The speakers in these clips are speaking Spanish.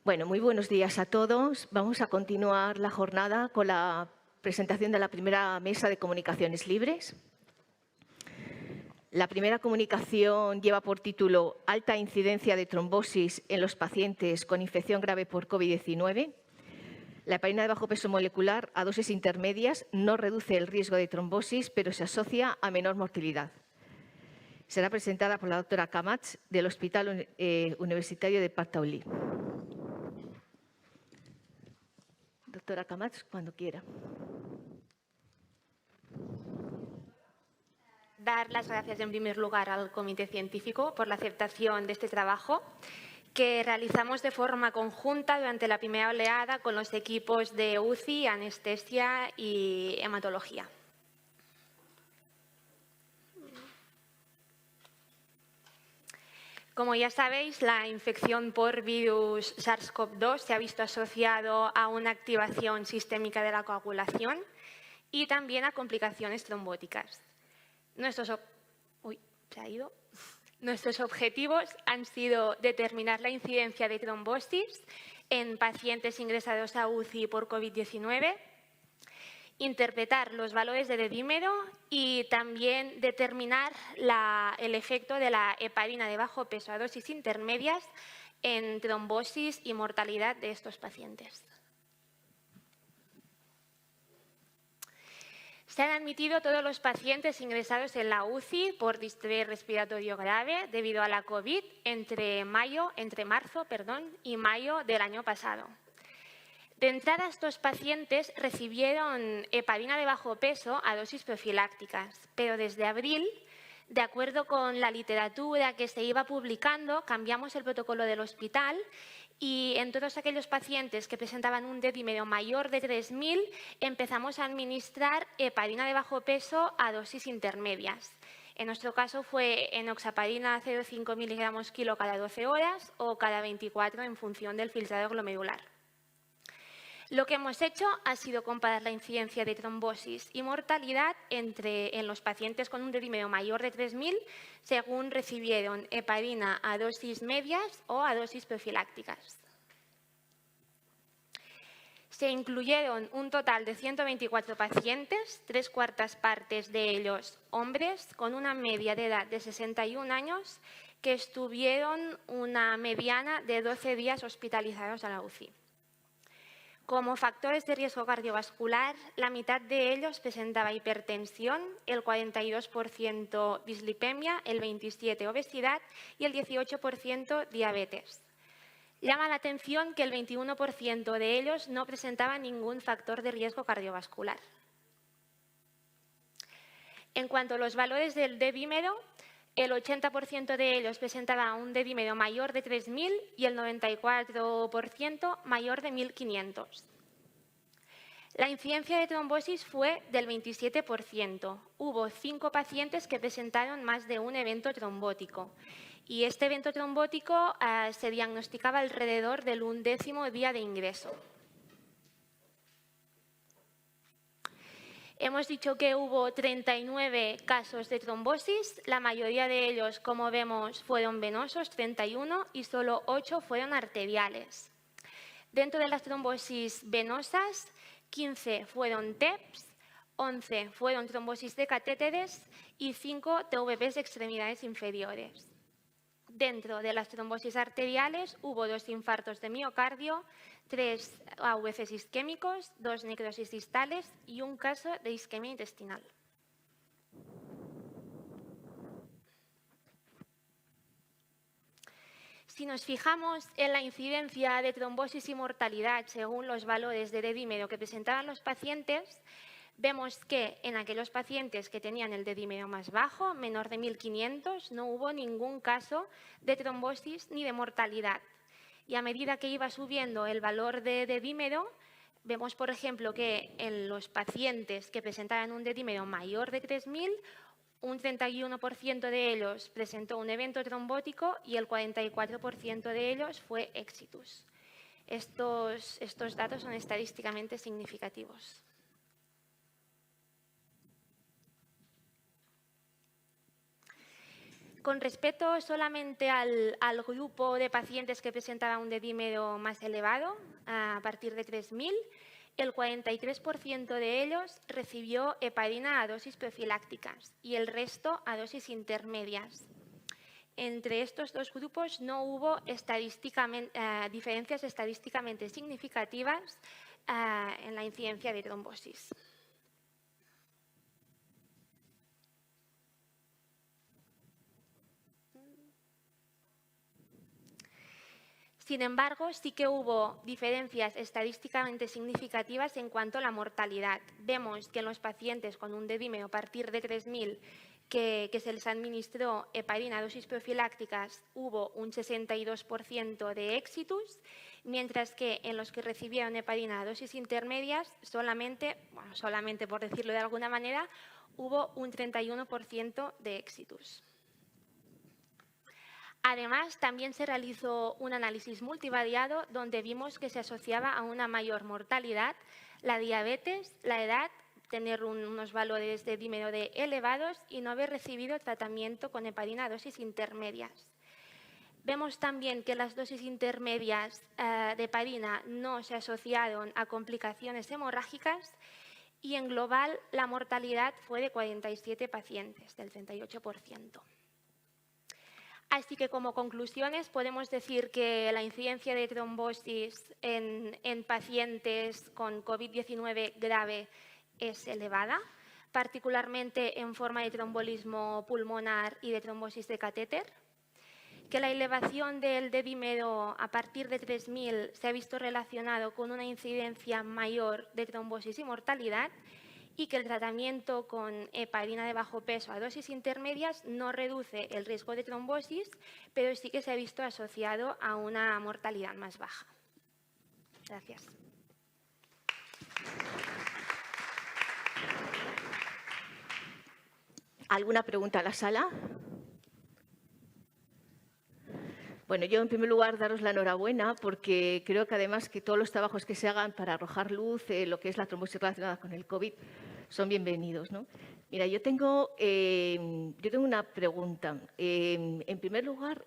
Bueno, muy buenos días a todos. Vamos a continuar la jornada con la presentación de la primera mesa de comunicaciones libres. La primera comunicación lleva por título Alta incidencia de trombosis en los pacientes con infección grave por COVID-19. La heparina de bajo peso molecular a dosis intermedias no reduce el riesgo de trombosis, pero se asocia a menor mortalidad. Será presentada por la doctora Camats del Hospital Universitario de Partaulí. Doctora Camats, cuando quiera. Dar las gracias en primer lugar al Comité Científico por la aceptación de este trabajo que realizamos de forma conjunta durante la primera oleada con los equipos de UCI, anestesia y hematología. Como ya sabéis, la infección por virus SARS-CoV-2 se ha visto asociado a una activación sistémica de la coagulación y también a complicaciones trombóticas. Nuestros objetivos han sido determinar la incidencia de trombosis en pacientes ingresados a UCI por COVID-19, interpretar los valores de dedímero y también determinar el efecto de la heparina de bajo peso a dosis intermedias en trombosis y mortalidad de estos pacientes. Se han admitido todos los pacientes ingresados en la UCI por distrés respiratorio grave debido a la COVID entre marzo y mayo del año pasado. De entrada, estos pacientes recibieron heparina de bajo peso a dosis profilácticas, pero desde abril, de acuerdo con la literatura que se iba publicando, cambiamos el protocolo del hospital y en todos aquellos pacientes que presentaban un dedímero mayor de 3.000 empezamos a administrar heparina de bajo peso a dosis intermedias. En nuestro caso fue enoxaparina 0,5 miligramos kilo cada 12 horas o cada 24 en función del filtrado glomerular. Lo que hemos hecho ha sido comparar la incidencia de trombosis y mortalidad en los pacientes con un dedímero mayor de 3.000 según recibieron heparina a dosis medias o a dosis profilácticas. Se incluyeron un total de 124 pacientes, 3/4 partes de ellos hombres, con una media de edad de 61 años, que estuvieron una mediana de 12 días hospitalizados a la UCI. Como factores de riesgo cardiovascular, la mitad de ellos presentaba hipertensión, el 42% dislipemia, el 27% obesidad y el 18% diabetes. Llama la atención que el 21% de ellos no presentaba ningún factor de riesgo cardiovascular. En cuanto a los valores del dedímero, el 80% de ellos presentaba un dedímero mayor de 3.000 y el 94% mayor de 1.500. La incidencia de trombosis fue del 27%. Hubo 5 pacientes que presentaron más de un evento trombótico y este evento trombótico se diagnosticaba alrededor del 11º día de ingreso. Hemos dicho que hubo 39 casos de trombosis, la mayoría de ellos, como vemos, fueron venosos, 31, y solo 8 fueron arteriales. Dentro de las trombosis venosas, 15 fueron TEPs, 11 fueron trombosis de catéteres y 5 TVPs de extremidades inferiores. Dentro de las trombosis arteriales hubo 2 infartos de miocardio, 3 AVCs isquémicos, 2 necrosis distales y un caso de isquemia intestinal. Si nos fijamos en la incidencia de trombosis y mortalidad según los valores de dedímero que presentaban los pacientes, vemos que en aquellos pacientes que tenían el dedímero más bajo, menor de 1.500, no hubo ningún caso de trombosis ni de mortalidad. Y a medida que iba subiendo el valor de dedímero, vemos, por ejemplo, que en los pacientes que presentaban un dedímero mayor de 3.000, un 31% de ellos presentó un evento trombótico y el 44% de ellos fue exitus. Estos datos son estadísticamente significativos. Con respecto solamente al grupo de pacientes que presentaba un dedímero más elevado, a partir de 3.000, el 43% de ellos recibió heparina a dosis profilácticas y el resto a dosis intermedias. Entre estos dos grupos no hubo diferencias estadísticamente significativas en la incidencia de trombosis. Sin embargo, sí que hubo diferencias estadísticamente significativas en cuanto a la mortalidad. Vemos que en los pacientes con un dedímero a partir de 3.000 que se les administró heparina a dosis profilácticas hubo un 62% de éxitus, mientras que en los que recibieron heparina a dosis intermedias solamente por decirlo de alguna manera, hubo un 31% de éxitus. Además, también se realizó un análisis multivariado donde vimos que se asociaba a una mayor mortalidad la diabetes, la edad, tener unos valores de dímero D elevados y no haber recibido tratamiento con heparina a dosis intermedias. Vemos también que las dosis intermedias de heparina no se asociaron a complicaciones hemorrágicas y en global la mortalidad fue de 47 pacientes, del 38%. Así que como conclusiones podemos decir que la incidencia de trombosis en pacientes con COVID-19 grave es elevada, particularmente en forma de trombolismo pulmonar y de trombosis de catéter, que la elevación del dedímero a partir de 3.000 se ha visto relacionado con una incidencia mayor de trombosis y mortalidad, y que el tratamiento con heparina de bajo peso a dosis intermedias no reduce el riesgo de trombosis, pero sí que se ha visto asociado a una mortalidad más baja. Gracias. ¿Alguna pregunta a la sala? Bueno, yo en primer lugar daros la enhorabuena porque creo que además que todos los trabajos que se hagan para arrojar luz lo que es la trombosis relacionada con el COVID son bienvenidos, ¿no? Mira, yo tengo una pregunta. En primer lugar,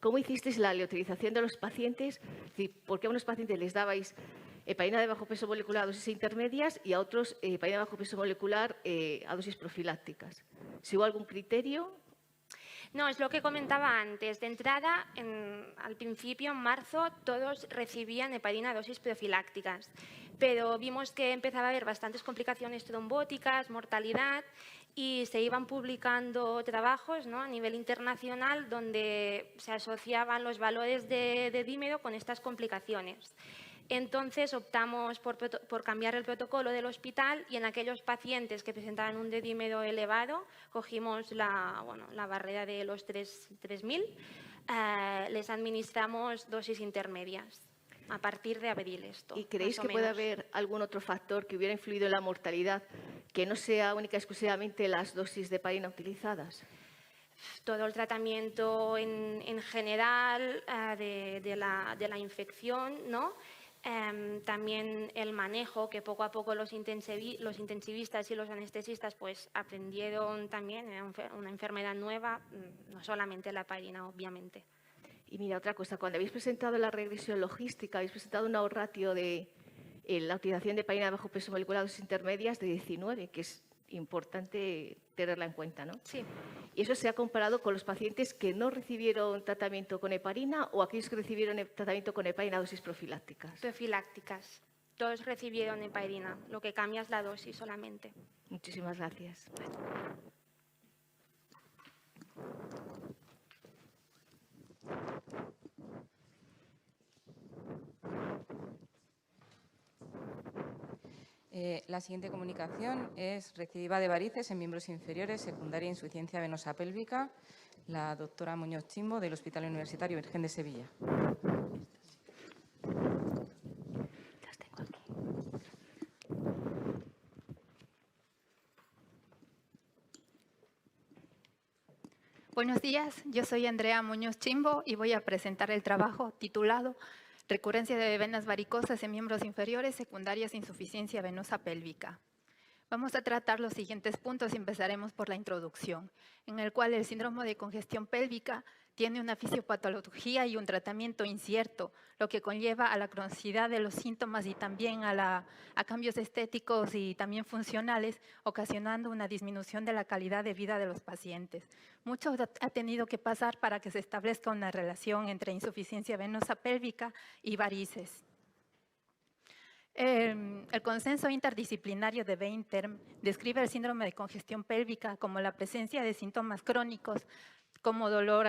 ¿cómo hicisteis la aleatorización de los pacientes? Es decir, ¿por qué a unos pacientes les dabais heparina de bajo peso molecular a dosis intermedias y a otros heparina de bajo peso molecular a dosis profilácticas? ¿Si hubo algún criterio? No, es lo que comentaba antes. De entrada, al principio, en marzo, todos recibían heparina a dosis profilácticas, pero vimos que empezaba a haber bastantes complicaciones trombóticas, mortalidad, y se iban publicando trabajos, ¿no?, a nivel internacional donde se asociaban los valores de dímero con estas complicaciones. Entonces optamos por cambiar el protocolo del hospital y en aquellos pacientes que presentaban un dedímero elevado cogimos la barrera de los 3.000, les administramos dosis intermedias a partir de abril esto. ¿Y creéis que puede haber algún otro factor que hubiera influido en la mortalidad que no sea única y exclusivamente las dosis de heparina utilizadas? Todo el tratamiento en general de la infección, ¿no? También el manejo, que poco a poco los intensivistas y los anestesistas pues aprendieron también, era una enfermedad nueva, no solamente la heparina, obviamente. Y mira, otra cosa, cuando habéis presentado la regresión logística, habéis presentado un ratio de la utilización de heparina de bajo peso molecular a dosis intermedias de 19, que es importante tenerla en cuenta, ¿no? Sí. ¿Y eso se ha comparado con los pacientes que no recibieron tratamiento con heparina o aquellos que recibieron tratamiento con heparina a dosis profilácticas? Profilácticas. Todos recibieron heparina, lo que cambia es la dosis solamente. Muchísimas gracias. La siguiente comunicación es recidiva de varices en miembros inferiores, secundaria insuficiencia venosa pélvica, la doctora Muñoz Chimbo del Hospital Universitario Virgen de Sevilla. Las tengo aquí. Buenos días, yo soy Andrea Muñoz Chimbo y voy a presentar el trabajo titulado Recurrencia de venas varicosas en miembros inferiores secundarias de insuficiencia venosa pélvica. Vamos a tratar los siguientes puntos y empezaremos por la introducción, en el cual el síndrome de congestión pélvica tiene una fisiopatología y un tratamiento incierto, lo que conlleva a la cronicidad de los síntomas y también a cambios estéticos y también funcionales, ocasionando una disminución de la calidad de vida de los pacientes. Mucho ha tenido que pasar para que se establezca una relación entre insuficiencia venosa pélvica y varices. El consenso interdisciplinario de Weinterm describe el síndrome de congestión pélvica como la presencia de síntomas crónicos como dolor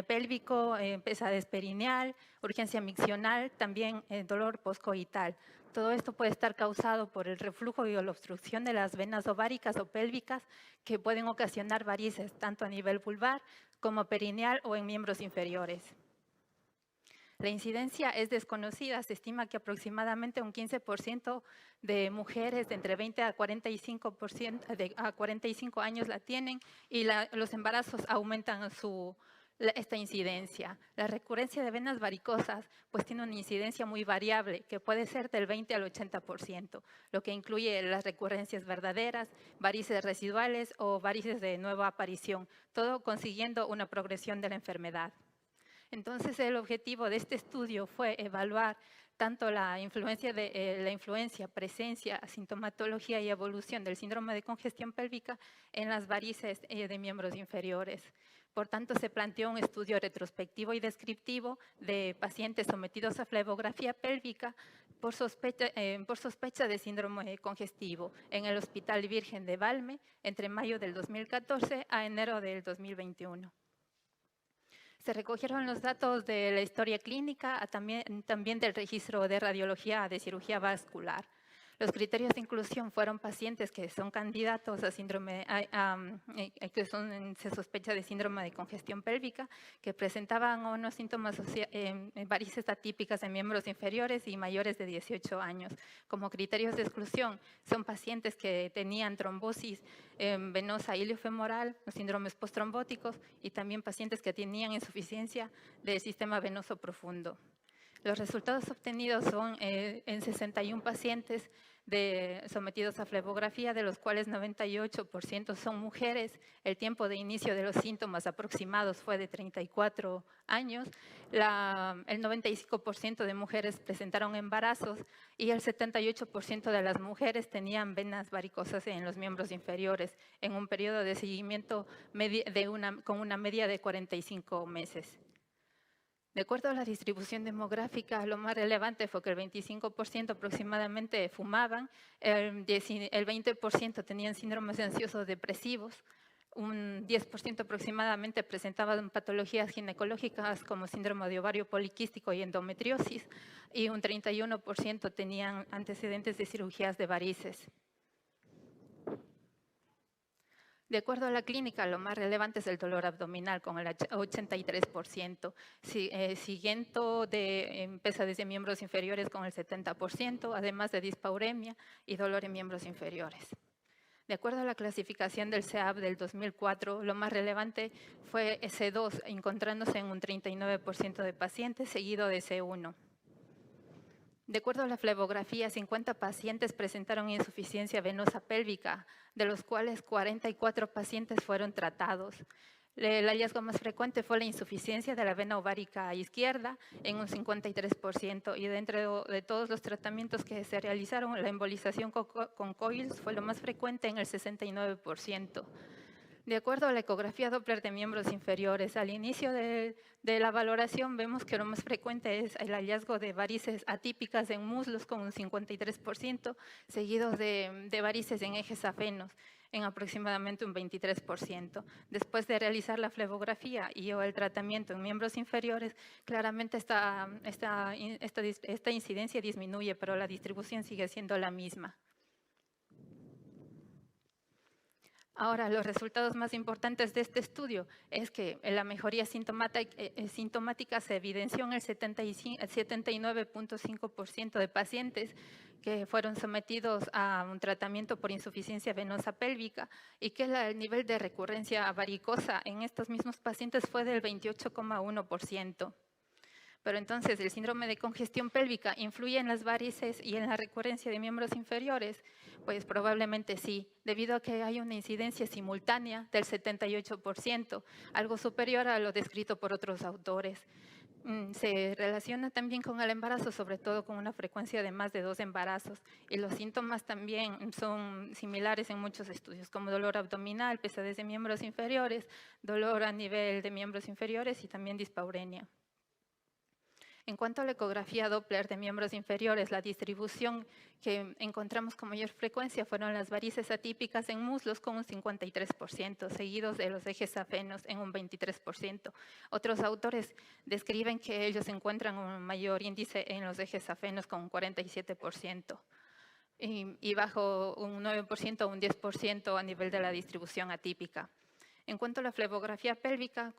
pélvico, pesadez perineal, urgencia miccional, también dolor poscoital. Todo esto puede estar causado por el reflujo y la obstrucción de las venas ováricas o pélvicas que pueden ocasionar varices tanto a nivel vulvar como perineal o en miembros inferiores. La incidencia es desconocida, se estima que aproximadamente un 15% de mujeres de entre 20 a 45 años la tienen y los embarazos aumentan esta incidencia. La recurrencia de venas varicosas pues tiene una incidencia muy variable que puede ser del 20 al 80%, lo que incluye las recurrencias verdaderas, varices residuales o varices de nueva aparición, todo consiguiendo una progresión de la enfermedad. Entonces, el objetivo de este estudio fue evaluar tanto la influencia, presencia, sintomatología y evolución del síndrome de congestión pélvica en las varices de miembros inferiores. Por tanto, se planteó un estudio retrospectivo y descriptivo de pacientes sometidos a flebografía pélvica por sospecha de síndrome congestivo en el Hospital Virgen de Valme entre mayo del 2014 a enero del 2021. Se recogieron los datos de la historia clínica, también del registro de radiología de cirugía vascular. Los criterios de inclusión fueron pacientes que son candidatos a síndrome, se sospecha de síndrome de congestión pélvica, que presentaban unos síntomas varices atípicas en miembros inferiores y mayores de 18 años. Como criterios de exclusión son pacientes que tenían trombosis venosa iliofemoral, los síndromes postrombóticos y también pacientes que tenían insuficiencia del sistema venoso profundo. Los resultados obtenidos son en 61 pacientes sometidos a flebografía, de los cuales 98% son mujeres. El tiempo de inicio de los síntomas aproximados fue de 34 años. El 95% de mujeres presentaron embarazos y el 78% de las mujeres tenían venas varicosas en los miembros inferiores en un periodo de seguimiento con una media de 45 meses. De acuerdo a la distribución demográfica, lo más relevante fue que el 25% aproximadamente fumaban, el 20% tenían síndromes ansiosos depresivos, un 10% aproximadamente presentaban patologías ginecológicas como síndrome de ovario poliquístico y endometriosis, y un 31% tenían antecedentes de cirugías de varices. De acuerdo a la clínica, lo más relevante es el dolor abdominal, con el 83%, siguiendo de pesadez de miembros inferiores con el 70%, además de dispauremia y dolor en miembros inferiores. De acuerdo a la clasificación del CEAP del 2004, lo más relevante fue C2, encontrándose en un 39% de pacientes, seguido de C1. De acuerdo a la flebografía, 50 pacientes presentaron insuficiencia venosa pélvica, de los cuales 44 pacientes fueron tratados. El hallazgo más frecuente fue la insuficiencia de la vena ovárica izquierda en un 53%, y dentro de todos los tratamientos que se realizaron, la embolización con coils fue lo más frecuente en el 69%. De acuerdo a la ecografía Doppler de miembros inferiores, al inicio de la valoración vemos que lo más frecuente es el hallazgo de varices atípicas en muslos con un 53%, seguidos de varices en ejes afenos en aproximadamente un 23%. Después de realizar la flebografía y o el tratamiento en miembros inferiores, claramente esta incidencia disminuye, pero la distribución sigue siendo la misma. Ahora, los resultados más importantes de este estudio es que la mejoría sintomática se evidenció en el 79.5% de pacientes que fueron sometidos a un tratamiento por insuficiencia venosa pélvica, y que el nivel de recurrencia varicosa en estos mismos pacientes fue del 28,1%. Pero entonces, ¿el síndrome de congestión pélvica influye en las varices y en la recurrencia de miembros inferiores? Pues probablemente sí, debido a que hay una incidencia simultánea del 78%, algo superior a lo descrito por otros autores. Se relaciona también con el embarazo, sobre todo con una frecuencia de más de 2 embarazos. Y los síntomas también son similares en muchos estudios, como dolor abdominal, pesadez de miembros inferiores, dolor a nivel de miembros inferiores y también dispaurenia. En cuanto a la ecografía Doppler de miembros inferiores, la distribución que encontramos con mayor frecuencia fueron las varices atípicas en muslos con un 53%, seguidos de los ejes afenos en un 23%. Otros autores describen que ellos encuentran un mayor índice en los ejes afenos con un 47%. Y bajo un 9% o un 10% a nivel de la distribución atípica. En cuanto a la flebografía pélvica,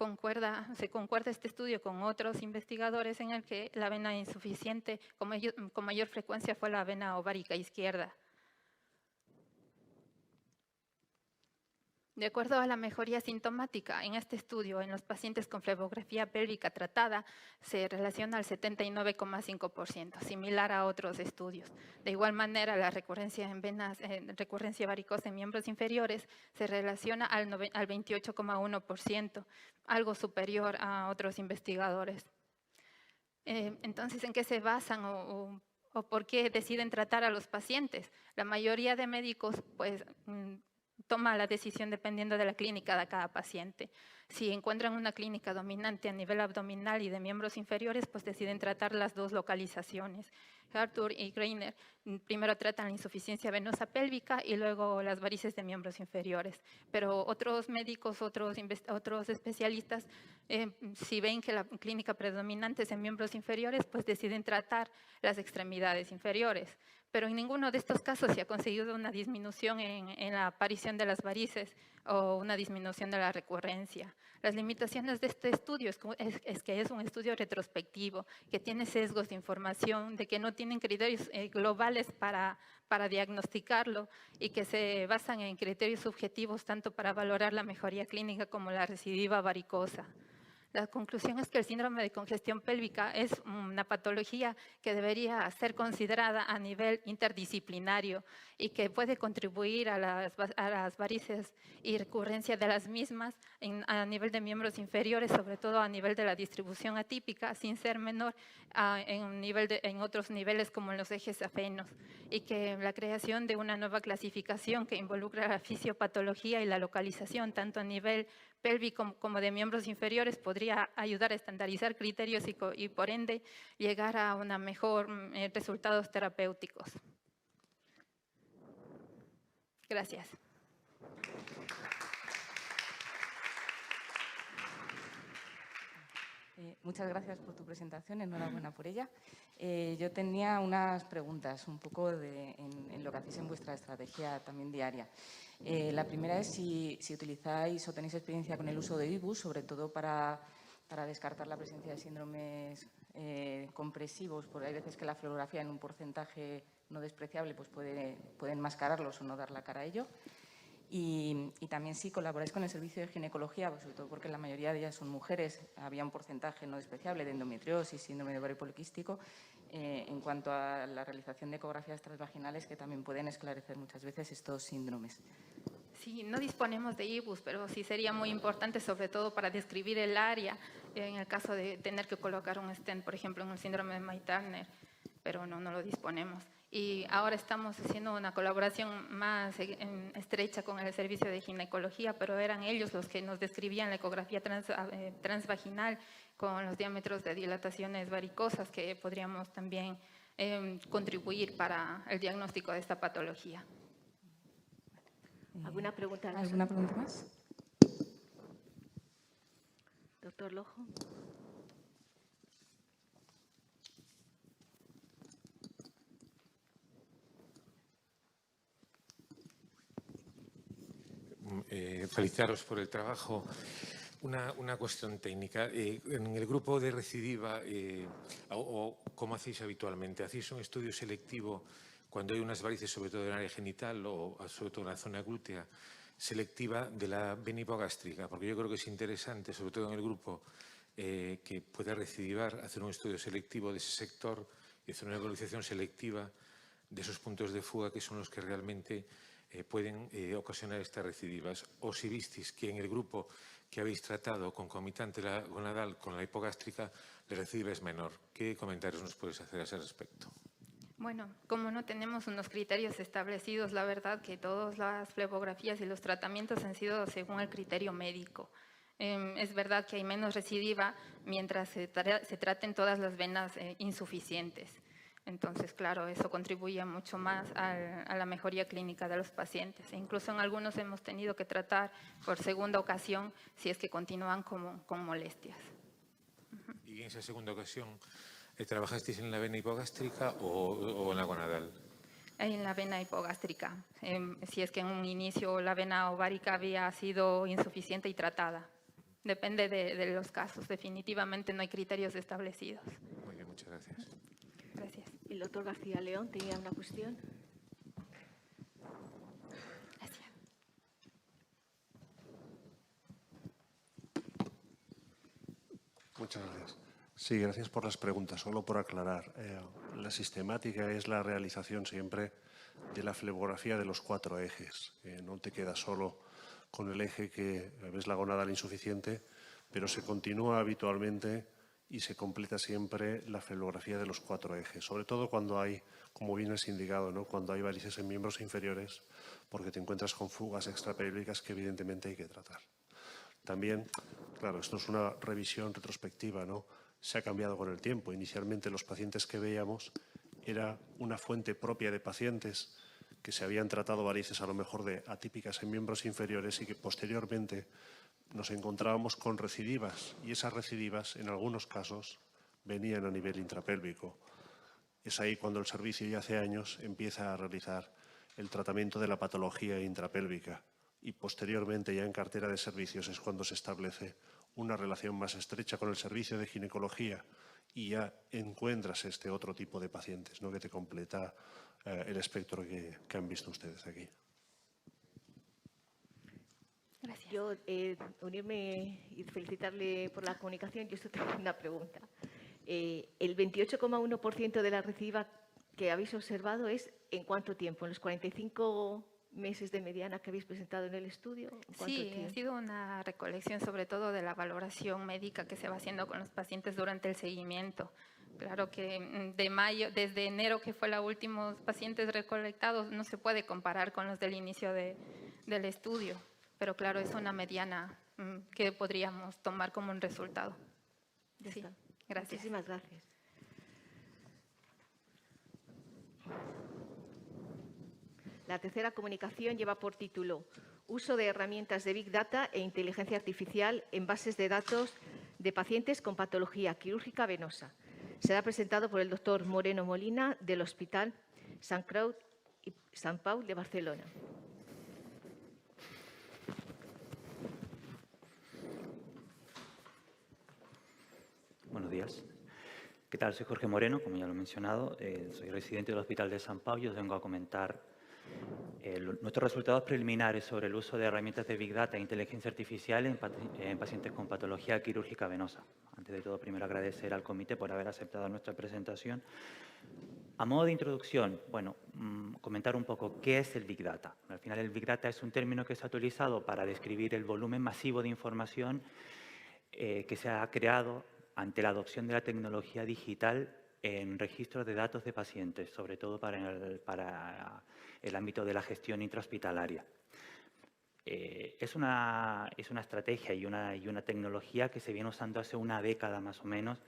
se concuerda este estudio con otros investigadores en el que la vena insuficiente con mayor frecuencia fue la vena ovárica izquierda. De acuerdo a la mejoría sintomática, en este estudio, en los pacientes con flebografía pélvica tratada, se relaciona al 79,5%, similar a otros estudios. De igual manera, la recurrencia en venas, recurrencia varicosa en miembros inferiores se relaciona al 28,1%, algo superior a otros investigadores. Entonces, ¿en qué se basan o por qué deciden tratar a los pacientes? La mayoría de médicos, pues, toma la decisión dependiendo de la clínica de cada paciente. Si encuentran una clínica dominante a nivel abdominal y de miembros inferiores, pues deciden tratar las dos localizaciones. Arthur y Greiner primero tratan la insuficiencia venosa pélvica y luego las varices de miembros inferiores. Pero otros médicos, otros especialistas, si ven que la clínica predominante es en miembros inferiores, pues deciden tratar las extremidades inferiores. Pero en ninguno de estos casos se ha conseguido una disminución en la aparición de las varices o una disminución de la recurrencia. Las limitaciones de este estudio es que es un estudio retrospectivo, que tiene sesgos de información, de que no tienen criterios globales para diagnosticarlo y que se basan en criterios subjetivos tanto para valorar la mejoría clínica como la recidiva varicosa. La conclusión es que el síndrome de congestión pélvica es una patología que debería ser considerada a nivel interdisciplinario y que puede contribuir a las varices y recurrencia de las mismas a nivel de miembros inferiores, sobre todo a nivel de la distribución atípica, sin ser menor en otros niveles como en los ejes afenos, y que la creación de una nueva clasificación que involucra la fisiopatología y la localización, tanto a nivel pélvico como de miembros inferiores, podría ayudar a estandarizar criterios y por ende llegar a una mejor resultados terapéuticos. Gracias. Muchas gracias por tu presentación, enhorabuena por ella. Yo tenía unas preguntas un poco en lo que hacéis en vuestra estrategia también diaria. La primera es si utilizáis o tenéis experiencia con el uso de IBUS, sobre todo para descartar la presencia de síndromes compresivos, porque hay veces que la flebografía en un porcentaje no despreciable pues puede enmascararlos o no dar la cara a ello. Y también si colaboráis con el servicio de ginecología, pues sobre todo porque la mayoría de ellas son mujeres, había un porcentaje no despreciable de endometriosis, síndrome de ovario poliquístico, en cuanto a la realización de ecografías transvaginales que también pueden esclarecer muchas veces estos síndromes. Sí, no disponemos de IBUS, pero sí sería muy importante, sobre todo para describir el área, en el caso de tener que colocar un stent, por ejemplo, en el síndrome de May-Turner, pero no lo disponemos. Y ahora estamos haciendo una colaboración más estrecha con el servicio de ginecología, pero eran ellos los que nos describían la ecografía transvaginal con los diámetros de dilataciones varicosas que podríamos también contribuir para el diagnóstico de esta patología. ¿Alguna pregunta? ¿Alguna pregunta más? Doctor Lojo. Felicitaros por el trabajo. Una cuestión técnica. En el grupo de recidiva, o ¿cómo hacéis habitualmente? ¿Hacéis un estudio selectivo cuando hay unas varices, sobre todo en el área genital o sobre todo en la zona glútea, selectiva de la vena hipogástrica? Porque yo creo que es interesante, sobre todo en el grupo que pueda recidivar, hacer un estudio selectivo de ese sector y hacer una evaluación selectiva de esos puntos de fuga que son los que realmente pueden ocasionar estas recidivas. O si visteis que en el grupo que habéis tratado concomitante la gonadal con la hipogástrica, la recidiva es menor. ¿Qué comentarios nos puedes hacer a ese respecto? Bueno, como no tenemos unos criterios establecidos, la verdad que todas las flebografías y los tratamientos han sido según el criterio médico. Es verdad que hay menos recidiva mientras se traten todas las venas insuficientes. Entonces, claro, eso contribuye mucho más a la mejoría clínica de los pacientes. E incluso en algunos hemos tenido que tratar por segunda ocasión si es que continúan con molestias. Y en esa segunda ocasión, ¿trabajasteis en la vena hipogástrica o en la gonadal? En la vena hipogástrica, si es que en un inicio la vena ovárica había sido insuficiente y tratada. Depende de los casos, definitivamente no hay criterios establecidos. Muy bien, muchas gracias. Gracias. El doctor García León tenía una cuestión. Gracias. Muchas gracias. Sí, gracias por las preguntas. Solo por aclarar, la sistemática es la realización siempre de la flebografía de los 4 ejes. No te quedas solo con el eje que ves la gonadal insuficiente, pero se continúa habitualmente y se completa siempre la flebografía de los 4 ejes, sobre todo cuando hay, como bien es indicado, ¿no? Cuando hay varices en miembros inferiores, porque te encuentras con fugas extrapélvicas que evidentemente hay que tratar. También, claro, esto es una revisión retrospectiva, ¿no? Se ha cambiado con el tiempo. Inicialmente los pacientes que veíamos era una fuente propia de pacientes que se habían tratado varices a lo mejor de atípicas en miembros inferiores y que posteriormente nos encontrábamos con recidivas y esas recidivas en algunos casos venían a nivel intrapélvico. Es ahí cuando el servicio ya hace años empieza a realizar el tratamiento de la patología intrapélvica y posteriormente ya en cartera de servicios es cuando se establece una relación más estrecha con el servicio de ginecología y ya encuentras este otro tipo de pacientes, ¿no? Que te completa el espectro que han visto ustedes aquí. Gracias. Yo unirme y felicitarle por la comunicación. Yo tengo una pregunta. El 28,1% de la recidiva que habéis observado es ¿en cuánto tiempo? ¿En los 45 meses de mediana que habéis presentado en el estudio? Sí, ha sido una recolección sobre todo de la valoración médica que se va haciendo con los pacientes durante el seguimiento. Claro que desde enero, que fue los últimos pacientes recolectados, no se puede comparar con los del inicio del estudio, pero claro, es una mediana que podríamos tomar como un resultado. Sí, gracias. Muchísimas gracias. La tercera comunicación lleva por título Uso de herramientas de Big Data e Inteligencia Artificial en bases de datos de pacientes con patología quirúrgica venosa. Será presentado por el doctor Moreno Molina del Hospital Sant Pau de Barcelona. Buenos días. ¿Qué tal? Soy Jorge Moreno, como ya lo he mencionado. Soy residente del Hospital de Sant Pau y os vengo a comentar nuestros resultados preliminares sobre el uso de herramientas de Big Data e inteligencia artificial en pacientes con patología quirúrgica venosa. Antes de todo, primero agradecer al comité por haber aceptado nuestra presentación. A modo de introducción, bueno, comentar un poco qué es el Big Data. Al final, el Big Data es un término que se ha utilizado para describir el volumen masivo de información que se ha creado ante la adopción de la tecnología digital en registros de datos de pacientes, sobre todo para el ámbito de la gestión intrahospitalaria. Es una estrategia y una tecnología que se viene usando hace una década más o menos,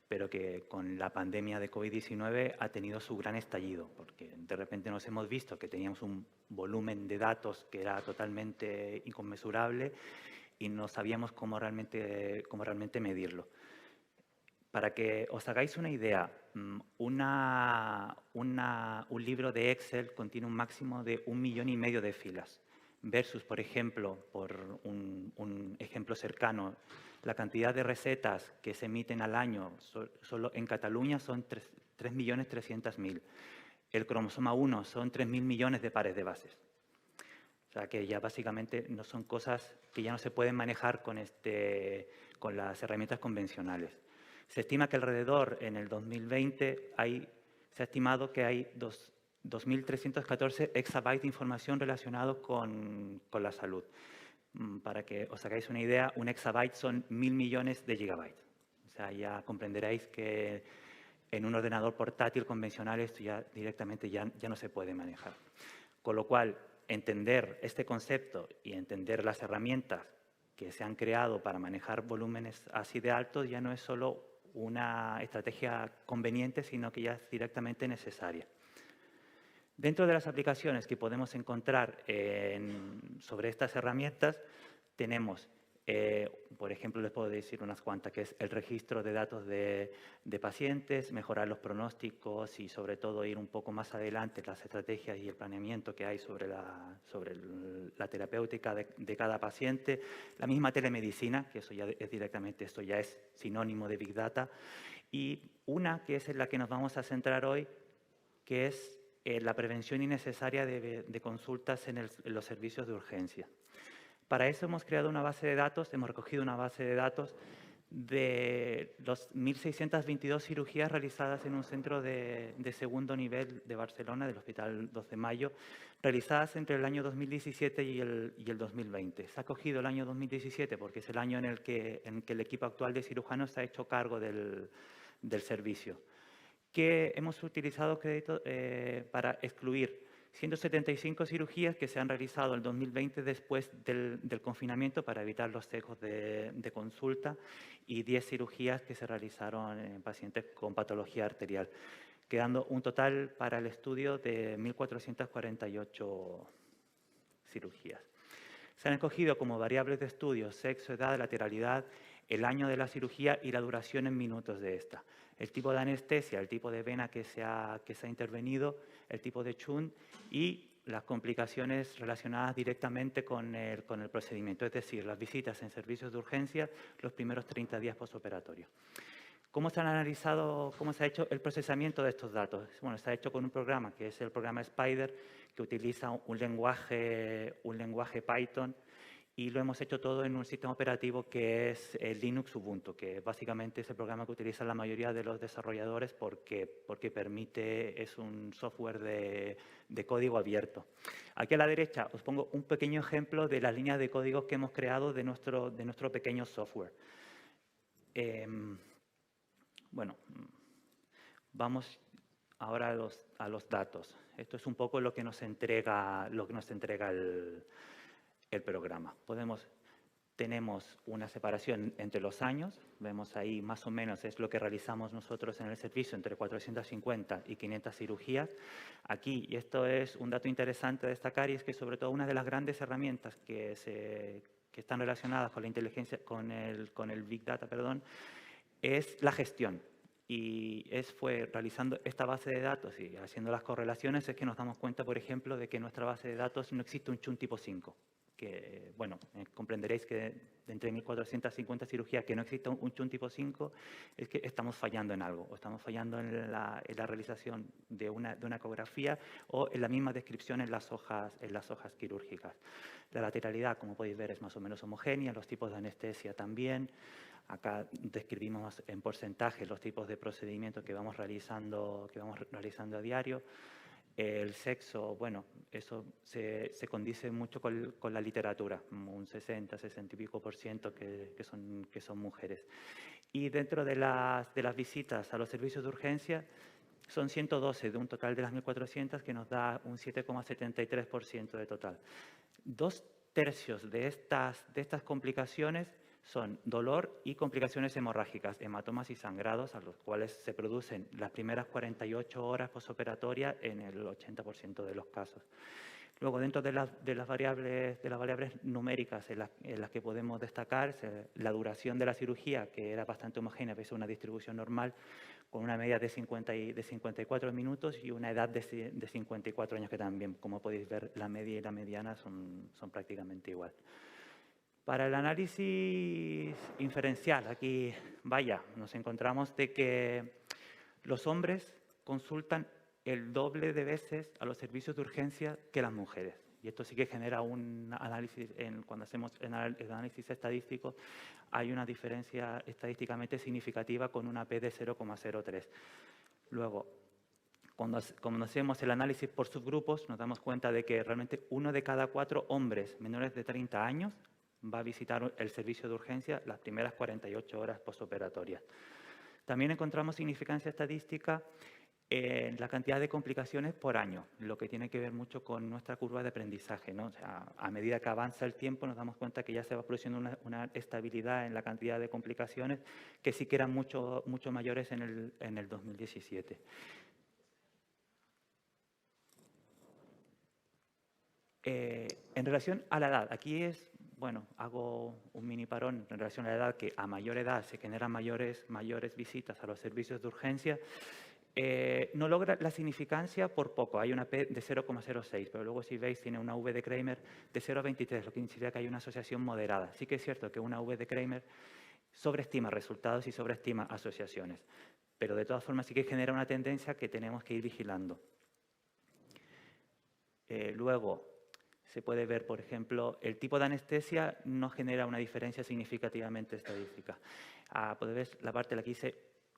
pero que con la pandemia de COVID-19 ha tenido su gran estallido, porque de repente nos hemos visto que teníamos un volumen de datos que era totalmente inconmensurable y no sabíamos cómo realmente medirlo. Para que os hagáis una idea, un libro de Excel contiene un máximo de 1,5 millones de filas, versus, por ejemplo, por un ejemplo cercano, la cantidad de recetas que se emiten al año solo en Cataluña son 3.300.000. El cromosoma 1 son 3.000 millones de pares de bases. sea, que ya básicamente no son cosas que ya no se pueden manejar con las herramientas convencionales. Se estima que alrededor, en el 2020, se ha estimado que hay 2.314 exabytes de información relacionados con la salud. Para que os hagáis una idea, un exabyte son 1.000 millones de gigabytes. O sea, ya comprenderéis que en un ordenador portátil convencional esto ya directamente ya no se puede manejar. Con lo cual, entender este concepto y entender las herramientas que se han creado para manejar volúmenes así de altos ya no es solo una estrategia conveniente, sino que ya es directamente necesaria. Dentro de las aplicaciones que podemos encontrar sobre estas herramientas, tenemos, por ejemplo, les puedo decir unas cuantas, que es el registro de datos de pacientes, mejorar los pronósticos y sobre todo ir un poco más adelante las estrategias y el planeamiento que hay sobre la terapéutica de cada paciente, la misma telemedicina, que eso ya es directamente, esto ya es sinónimo de Big Data, y una que es en la que nos vamos a centrar hoy, que es la prevención innecesaria de consultas en los servicios de urgencia. Para eso hemos creado una base de datos, hemos recogido una base de datos de los 1.622 cirugías realizadas en un centro de segundo nivel de Barcelona, del Hospital 2 de Mayo, realizadas entre el año 2017 y el 2020. Se ha cogido el año 2017 porque es el año en el que el equipo actual de cirujanos se ha hecho cargo del servicio. Que hemos utilizado crédito para excluir 175 cirugías que se han realizado en el 2020 después del confinamiento para evitar los sesgos de consulta y 10 cirugías que se realizaron en pacientes con patología arterial, quedando un total para el estudio de 1.448 cirugías. Se han escogido como variables de estudio sexo, edad, lateralidad, el año de la cirugía y la duración en minutos de esta. El tipo de anestesia, el tipo de vena que se ha intervenido, el tipo de shunt y las complicaciones relacionadas directamente con el procedimiento, es decir, las visitas en servicios de urgencia los primeros 30 días postoperatorios. ¿Cómo se han analizado, cómo se ha hecho el procesamiento de estos datos? Bueno, se ha hecho con un programa que es el programa Spider, que utiliza un lenguaje Python, y lo hemos hecho todo en un sistema operativo que es el Linux Ubuntu, que básicamente es el programa que utilizan la mayoría de los desarrolladores porque es un software de código abierto. Aquí a la derecha os pongo un pequeño ejemplo de las líneas de código que hemos creado de nuestro pequeño software. Bueno, vamos ahora a los datos. Esto es un poco lo que nos entrega el programa. Tenemos una separación entre los años, vemos ahí más o menos es lo que realizamos nosotros en el servicio, entre 450 y 500 cirugías. Aquí, y esto es un dato interesante a destacar, y es que sobre todo una de las grandes herramientas que están relacionadas con la inteligencia, con el Big Data, es la gestión. Y fue realizando esta base de datos y haciendo las correlaciones es que nos damos cuenta, por ejemplo, de que en nuestra base de datos no existe un shunt tipo 5. Que, bueno, comprenderéis que de entre 1.450 cirugías que no existe un shunt tipo 5 es que estamos fallando en algo, o estamos fallando en la realización de una ecografía o en la misma descripción en las hojas quirúrgicas. La lateralidad, como podéis ver, es más o menos homogénea, los tipos de anestesia también. Acá describimos en porcentaje los tipos de procedimientos que vamos realizando a diario. El sexo, bueno, eso se condice mucho con la literatura, un 60 y pico % que son mujeres. Y dentro de las visitas a los servicios de urgencia, son 112 de un total de las 1.400, que nos da un 7,73% de total. 2/3 de estas complicaciones son dolor y complicaciones hemorrágicas, hematomas y sangrados, a los cuales se producen las primeras 48 horas postoperatorias en el 80% de los casos. Luego, dentro de las variables numéricas en las que podemos destacar, la duración de la cirugía, que era bastante homogénea, es una distribución normal, con una media de 54 minutos y una edad de 54 años, que también, como podéis ver, la media y la mediana son prácticamente igual. Para el análisis inferencial, aquí, nos encontramos de que los hombres consultan el doble de veces a los servicios de urgencia que las mujeres. Y esto sí que genera un análisis, cuando hacemos el análisis estadístico, hay una diferencia estadísticamente significativa con una P de 0,03. Luego, cuando hacemos el análisis por subgrupos, nos damos cuenta de que realmente 1 de cada 4 hombres menores de 30 años va a visitar el servicio de urgencia las primeras 48 horas postoperatorias. También encontramos significancia estadística en la cantidad de complicaciones por año, lo que tiene que ver mucho con nuestra curva de aprendizaje, ¿no? O sea, a medida que avanza el tiempo nos damos cuenta que ya se va produciendo una estabilidad en la cantidad de complicaciones que sí que eran mucho mayores en el 2017. En relación a la edad, aquí bueno, hago un mini parón en relación a la edad, que a mayor edad se generan mayores visitas a los servicios de urgencia. No logra la significancia por poco, hay una P de 0,06, pero luego si veis tiene una V de Kramer de 0,23, lo que significa que hay una asociación moderada. Sí que es cierto que una V de Kramer sobreestima resultados y sobreestima asociaciones, pero de todas formas sí que genera una tendencia que tenemos que ir vigilando. Luego, se puede ver, por ejemplo, el tipo de anestesia no genera una diferencia significativamente estadística. Podéis ver la parte de la que dice,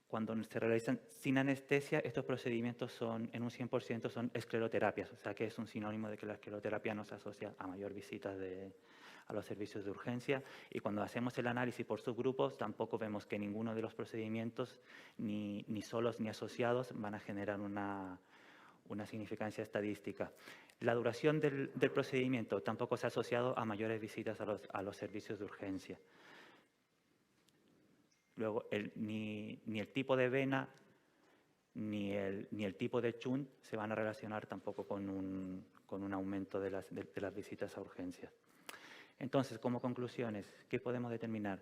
cuando se realizan sin anestesia, estos procedimientos son, en un 100%, son escleroterapias, o sea que es un sinónimo de que la escleroterapia no se asocia a mayor visita a los servicios de urgencia. Y cuando hacemos el análisis por subgrupos, tampoco vemos que ninguno de los procedimientos, ni solos ni asociados, van a generar una significancia estadística. La duración del procedimiento tampoco se ha asociado a mayores visitas a los servicios de urgencia. Luego, ni el tipo de vena ni el tipo de shunt se van a relacionar tampoco con un aumento de las visitas a urgencias. Entonces, como conclusiones, ¿qué podemos determinar?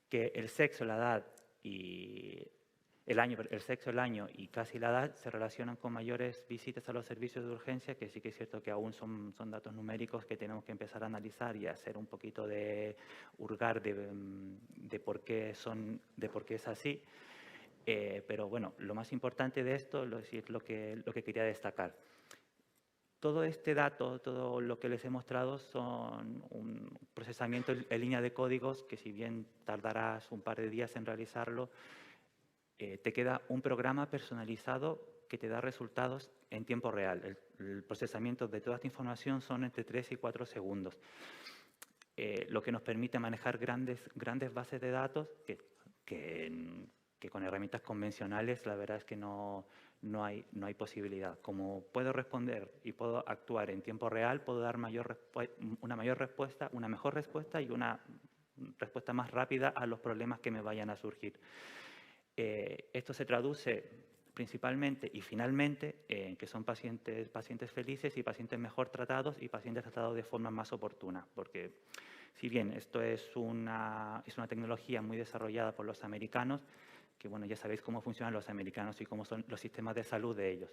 Que el sexo, la edad y el sexo, el año y casi la edad se relacionan con mayores visitas a los servicios de urgencia, que sí que es cierto que aún son datos numéricos que tenemos que empezar a analizar y hacer un poquito de hurgar de por qué es así. Pero bueno, lo más importante de esto es lo que quería destacar. Todo este dato, todo lo que les he mostrado son un procesamiento en línea de códigos que, si bien tardarás un par de días en realizarlo, te queda un programa personalizado que te da resultados en tiempo real. El procesamiento de toda esta información son entre 3 y 4 segundos, lo que nos permite manejar grandes bases de datos que con herramientas convencionales la verdad es que no hay posibilidad. Como puedo responder y puedo actuar en tiempo real, puedo dar una mejor respuesta y una respuesta más rápida a los problemas que me vayan a surgir. Esto se traduce principalmente y finalmente en que son pacientes felices y pacientes mejor tratados y pacientes tratados de forma más oportuna, porque si bien esto es una tecnología muy desarrollada por los americanos, que bueno, ya sabéis cómo funcionan los americanos y cómo son los sistemas de salud de ellos.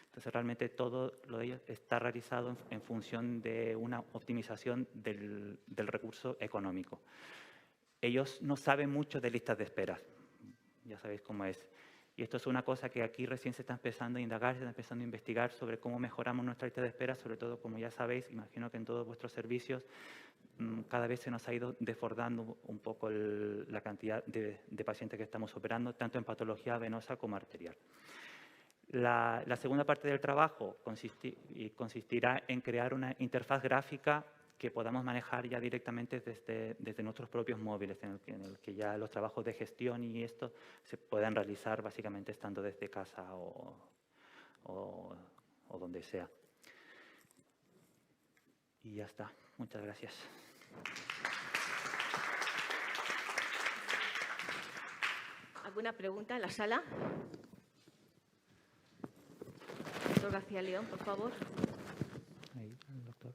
Entonces realmente todo lo de ellos está realizado en función de una optimización del recurso económico. Ellos no saben mucho de listas de espera. Ya sabéis cómo es. Y esto es una cosa que aquí recién se está empezando a indagar, se está empezando a investigar sobre cómo mejoramos nuestra lista de espera, sobre todo, como ya sabéis, imagino que en todos vuestros servicios cada vez se nos ha ido desbordando un poco la cantidad de pacientes que estamos operando, tanto en patología venosa como arterial. La segunda parte del trabajo consistirá en crear una interfaz gráfica que podamos manejar ya directamente desde nuestros propios móviles, en el que ya los trabajos de gestión y esto se puedan realizar básicamente estando desde casa o donde sea. Y ya está. Muchas gracias. ¿Alguna pregunta en la sala? Doctor García León, por favor. Ahí, el doctor.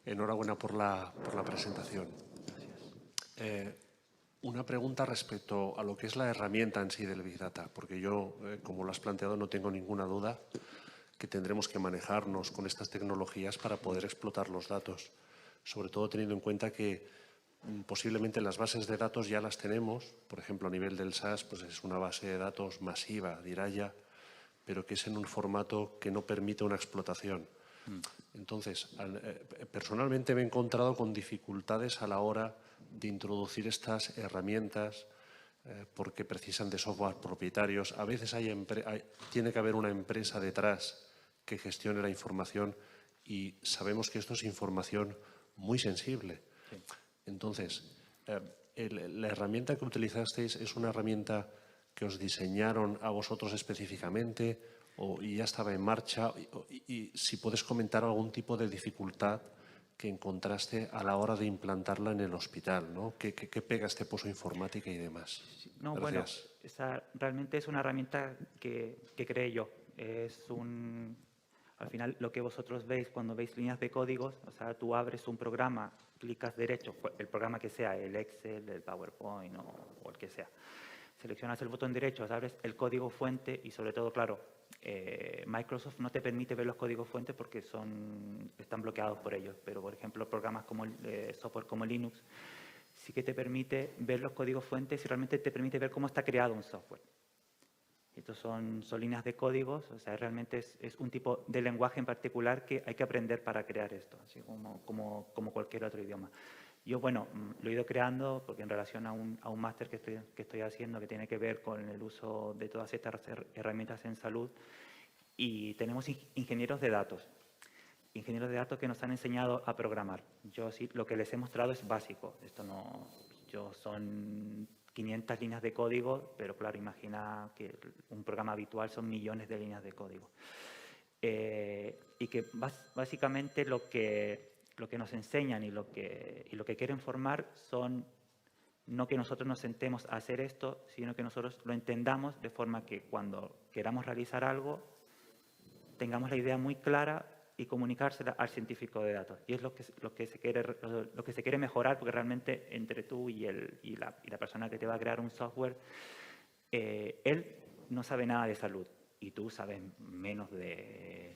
Enhorabuena por la presentación. Una pregunta respecto a lo que es la herramienta en sí del Big Data, porque yo, como lo has planteado, no tengo ninguna duda que tendremos que manejarnos con estas tecnologías para poder explotar los datos, sobre todo teniendo en cuenta que posiblemente las bases de datos ya las tenemos, por ejemplo, a nivel del SAS, pues es una base de datos masiva, Diraya, pero que es en un formato que no permite una explotación. Entonces, personalmente me he encontrado con dificultades a la hora de introducir estas herramientas porque precisan de software propietarios. A veces tiene que haber una empresa detrás que gestione la información y sabemos que esto es información muy sensible. Sí. Entonces, la herramienta que utilizasteis es una herramienta que os diseñaron a vosotros específicamente y ya estaba en marcha. Y si puedes comentar algún tipo de dificultad que encontraste a la hora de implantarla en el hospital, ¿no? ¿Qué pega este pozo informática y demás? No, Gracias. bueno, realmente es una herramienta que creé yo. Al final, lo que vosotros veis cuando veis líneas de códigos, o sea, tú abres un programa, clicas derecho, el programa que sea, el Excel, el PowerPoint o el que sea. Seleccionas el botón derecho, abres el código fuente y sobre todo, claro, Microsoft no te permite ver los códigos fuentes porque están bloqueados por ellos, pero por ejemplo programas como software como Linux sí que te permite ver los códigos fuentes y realmente te permite ver cómo está creado un software. Estos son líneas de códigos, o sea, realmente es un tipo de lenguaje en particular que hay que aprender para crear esto, así como cualquier otro idioma. Yo, bueno, lo he ido creando porque en relación a un máster que estoy haciendo que tiene que ver con el uso de todas estas herramientas en salud y tenemos ingenieros de datos que nos han enseñado a programar. Yo sí, lo que les he mostrado es básico, son 500 líneas de código, pero claro, imagina que un programa habitual son millones de líneas de código. Y que básicamente lo que nos enseñan y lo que quieren formar son no que nosotros nos sentemos a hacer esto, sino que nosotros lo entendamos de forma que cuando queramos realizar algo tengamos la idea muy clara y comunicársela al científico de datos. Y es lo que se quiere mejorar, porque realmente entre tú y la persona que te va a crear un software, él no sabe nada de salud y tú sabes menos de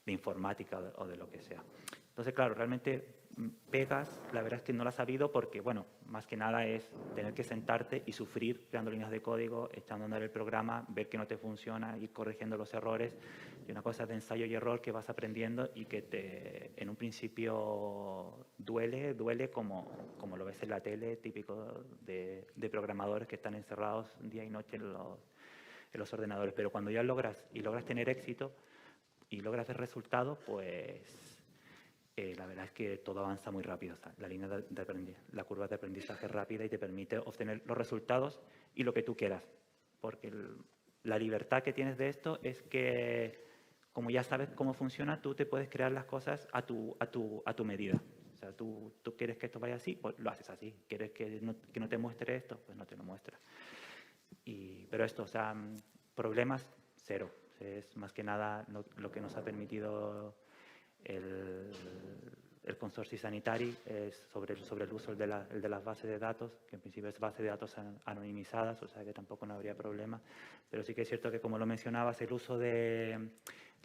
informática o de lo que sea. Entonces, claro, realmente pegas, la verdad es que no la has sabido porque, bueno, más que nada es tener que sentarte y sufrir creando líneas de código, echando a andar el programa, ver que no te funciona, ir corrigiendo los errores. Y una cosa de ensayo y error que vas aprendiendo y que en un principio duele como lo ves en la tele, típico de programadores que están encerrados día y noche en los ordenadores. Pero cuando ya logras tener éxito y logras ver resultados, pues la verdad es que todo avanza muy rápido. O sea, la curva de aprendizaje es rápida y te permite obtener los resultados y lo que tú quieras. Porque la libertad que tienes de esto es que, como ya sabes cómo funciona, tú te puedes crear las cosas a tu medida. O sea, tú quieres que esto vaya así, pues lo haces así. ¿Quieres que no te muestre esto? Pues no te lo muestra. Pero esto, o sea, problemas, cero. Es más que nada lo que nos ha permitido el consorcio sanitario es sobre el uso de las bases de datos, que en principio es base de datos anonimizadas, o sea que tampoco no habría problema. Pero sí que es cierto que, como lo mencionabas, el uso de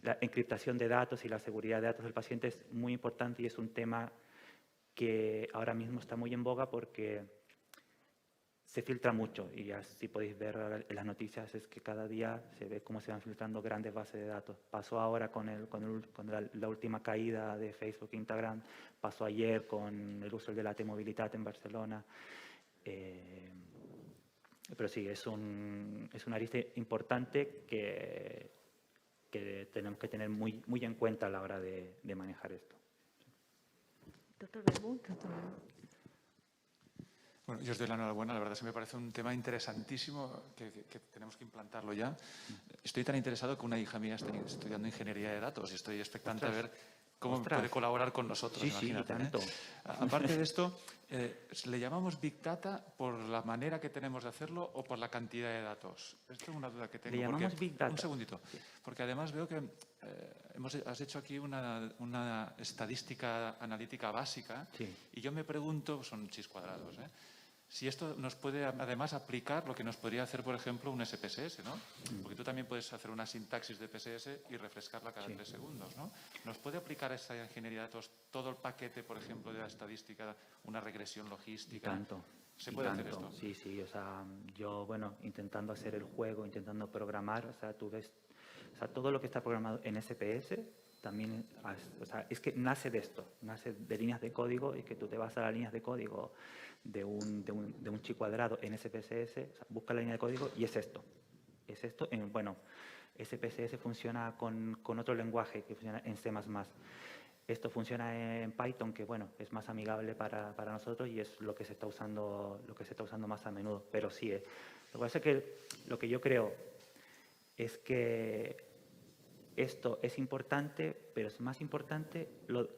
la encriptación de datos y la seguridad de datos del paciente es muy importante y es un tema que ahora mismo está muy en boga porque se filtra mucho y así podéis ver en las noticias es que cada día se ve cómo se van filtrando grandes bases de datos. Pasó ahora con la última caída de Facebook e Instagram, pasó ayer con el uso de la T-Mobilitat en Barcelona. Pero sí, es una arista importante que tenemos que tener muy, muy en cuenta a la hora de manejar esto. Doctor Bermud. Bueno, yo os doy la enhorabuena, la verdad es que me parece un tema interesantísimo que tenemos que implantarlo ya. Estoy tan interesado que una hija mía está estudiando ingeniería de datos y estoy expectante a ver cómo puede colaborar con nosotros. Sí, imagínate, tanto. Aparte de esto, ¿le llamamos Big Data por la manera que tenemos de hacerlo o por la cantidad de datos? Esto es una duda que tengo. Le llamamos Big Data. Un segundito, porque además veo que has hecho aquí una estadística analítica básica y yo me pregunto, son chis cuadrados, si esto nos puede además aplicar lo que nos podría hacer, por ejemplo, un SPSS, ¿no? Porque tú también puedes hacer una sintaxis de PSS y refrescarla cada 3 segundos, ¿no? ¿Nos puede aplicar a esta ingeniería de datos todo el paquete, por ejemplo, de la estadística, una regresión logística? Tanto. ¿Se puede hacer esto? Sí, sí. O sea, yo, bueno, intentando hacer el juego, intentando programar, o sea, tú ves, o sea, todo lo que está programado en SPS también, o sea, es que nace de esto, nace de líneas de código, y que tú te vas a las líneas de código de un chi cuadrado en SPSS, o sea, busca la línea de código y es esto. Es esto. Bueno, SPSS funciona con otro lenguaje que funciona en C++. Esto funciona en Python, que bueno, es más amigable para nosotros y es lo que se está usando, más a menudo. Pero sí, lo que pasa es que lo que yo creo es que esto es importante, pero es más importante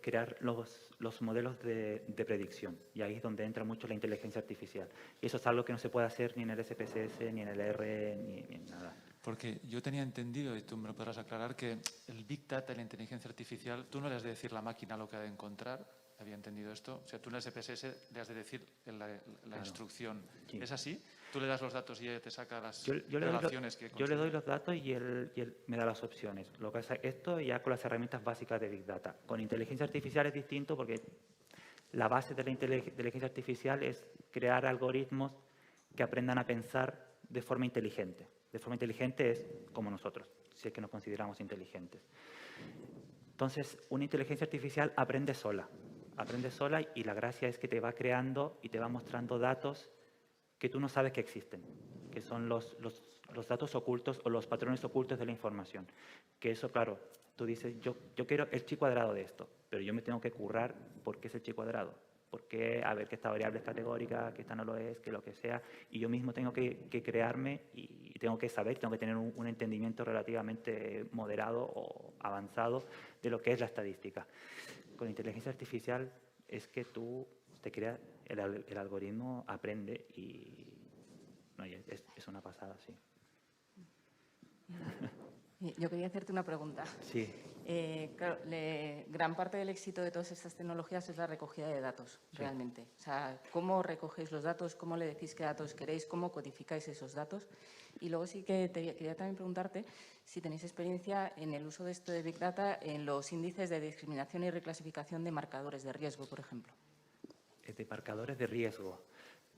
crear los modelos de predicción. Y ahí es donde entra mucho la inteligencia artificial. Y eso es algo que no se puede hacer ni en el SPSS, ni en el R, ni en nada. Porque yo tenía entendido, y tú me lo podrás aclarar, que el Big Data y la inteligencia artificial, tú no le has de decir la máquina lo que ha de encontrar. ¿Había entendido esto? O sea, tú en el SPSS le has de decir la instrucción. Sí. ¿Es así? Tú le das los datos y ella te saca las relaciones que yo le doy los datos y él me da las opciones. Lo que hace esto ya con las herramientas básicas de Big Data. Con inteligencia artificial es distinto porque la base de la inteligencia artificial es crear algoritmos que aprendan a pensar de forma inteligente. De forma inteligente es como nosotros, si es que nos consideramos inteligentes. Entonces, una inteligencia artificial aprende sola y la gracia es que te va creando y te va mostrando datos que tú no sabes que existen, que son los datos ocultos o los patrones ocultos de la información. Que eso, claro, tú dices, yo quiero el chi cuadrado de esto, pero yo me tengo que currar por qué es el chi cuadrado, por qué, a ver, que esta variable es categórica, que esta no lo es, que lo que sea, y yo mismo tengo que crearme y tengo que saber, tengo que tener un entendimiento relativamente moderado o avanzado de lo que es la estadística. Con inteligencia artificial es que tú te creas, el algoritmo aprende y no, es una pasada, sí. Yo quería hacerte una pregunta. Sí. Claro, gran parte del éxito de todas estas tecnologías es la recogida de datos, sí. Realmente. O sea, ¿cómo recogéis los datos? ¿Cómo le decís qué datos queréis? ¿Cómo codificáis esos datos? Y luego sí que quería también preguntarte si tenéis experiencia en el uso de esto de Big Data en los índices de discriminación y reclasificación de marcadores de riesgo, por ejemplo. De marcadores de riesgo.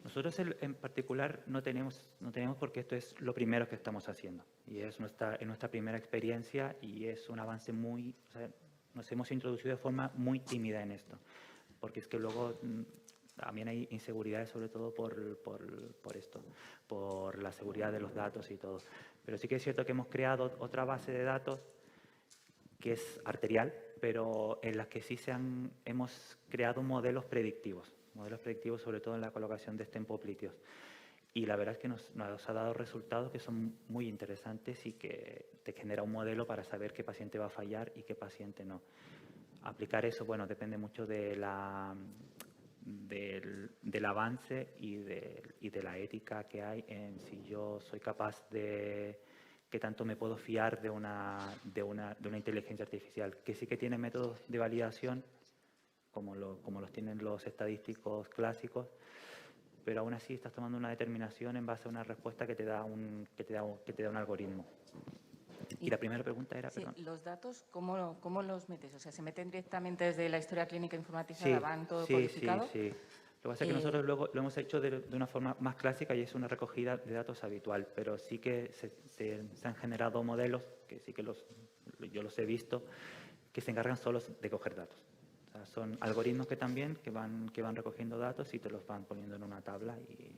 Nosotros en particular no tenemos porque esto es lo primero que estamos haciendo y es nuestra primera experiencia y es un avance o sea, nos hemos introducido de forma muy tímida en esto, porque es que luego también hay inseguridades, sobre todo por esto, por la seguridad de los datos y todo. Pero sí que es cierto que hemos creado otra base de datos que es arterial, pero en la que sí hemos creado modelos predictivos sobre todo en la colocación de stempopliteos. Y la verdad es que nos ha dado resultados que son muy interesantes y que te genera un modelo para saber qué paciente va a fallar y qué paciente no. Aplicar eso, bueno, depende mucho del avance y de la ética que hay en si yo soy capaz de qué tanto me puedo fiar de una inteligencia artificial, que sí que tiene métodos de validación, como los tienen los estadísticos clásicos, pero aún así estás tomando una determinación en base a una respuesta que te da un algoritmo. Y la primera pregunta era, sí, perdón. ¿Los datos cómo los metes? O sea, ¿se meten directamente desde la historia clínica informatizada? ¿Van todo codificado? Sí. Lo que pasa es que nosotros luego lo hemos hecho de una forma más clásica y es una recogida de datos habitual, pero sí que se han generado modelos, que sí que yo los he visto, que se encargan solo de coger datos. O sea, son algoritmos que van recogiendo datos y te los van poniendo en una tabla. Sí.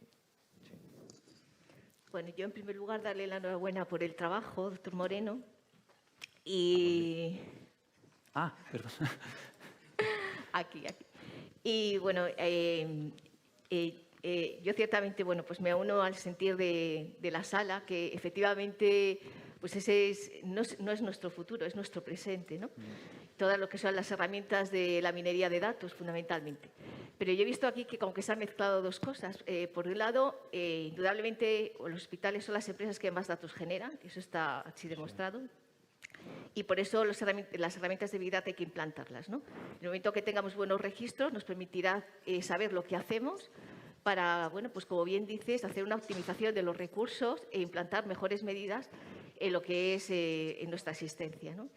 Bueno, yo en primer lugar darle la enhorabuena por el trabajo, doctor Moreno. Y... perdón. Aquí. Y bueno, yo ciertamente, bueno, pues me uno al sentir de la sala, que efectivamente pues no es nuestro futuro, es nuestro presente, ¿no? Todas lo que son las herramientas de la minería de datos, fundamentalmente. Pero yo he visto aquí que como que se han mezclado dos cosas. Por un lado, indudablemente los hospitales son las empresas que más datos generan, eso está así demostrado. Y por eso las herramientas de Big Data hay que implantarlas, ¿no? En el momento que tengamos buenos registros nos permitirá saber lo que hacemos, para, bueno, pues como bien dices, hacer una optimización de los recursos e implantar mejores medidas en lo que es en nuestra asistencia, ¿no?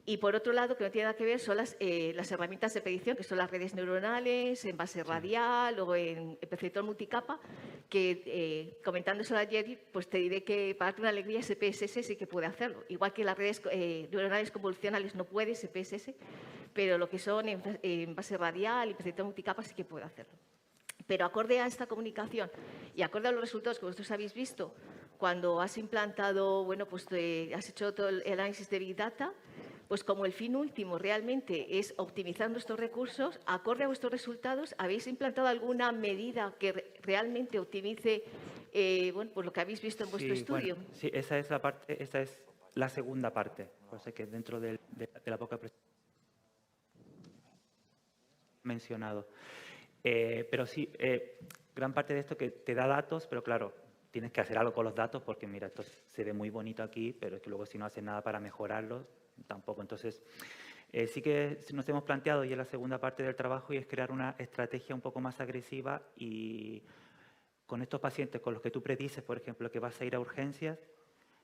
Y por otro lado, que no tiene nada que ver, son las herramientas de predicción, que son las redes neuronales, en base radial o en perceptor multicapa, que comentándoselo ayer, pues te diré que para darte una alegría SPSS sí que puede hacerlo. Igual que las redes neuronales convolucionales no puede SPSS, pero lo que son en base radial y perceptor multicapa sí que puede hacerlo. Pero acorde a esta comunicación y acorde a los resultados que vosotros habéis visto, cuando has implantado, bueno, pues has hecho todo el análisis de Big Data, pues como el fin último realmente es optimizar nuestros recursos, acorde a vuestros resultados, ¿habéis implantado alguna medida que realmente optimice bueno, pues lo que habéis visto en vuestro estudio? Bueno, sí, esa es la segunda parte, o sea que dentro de la poca presentación mencionado. Pero sí, gran parte de esto que te da datos, pero claro, tienes que hacer algo con los datos porque mira, esto se ve muy bonito aquí, pero es que luego si no haces nada para mejorarlos, tampoco. Entonces, sí que nos hemos planteado, y es la segunda parte del trabajo, y es crear una estrategia un poco más agresiva y con estos pacientes con los que tú predices, por ejemplo, que vas a ir a urgencias,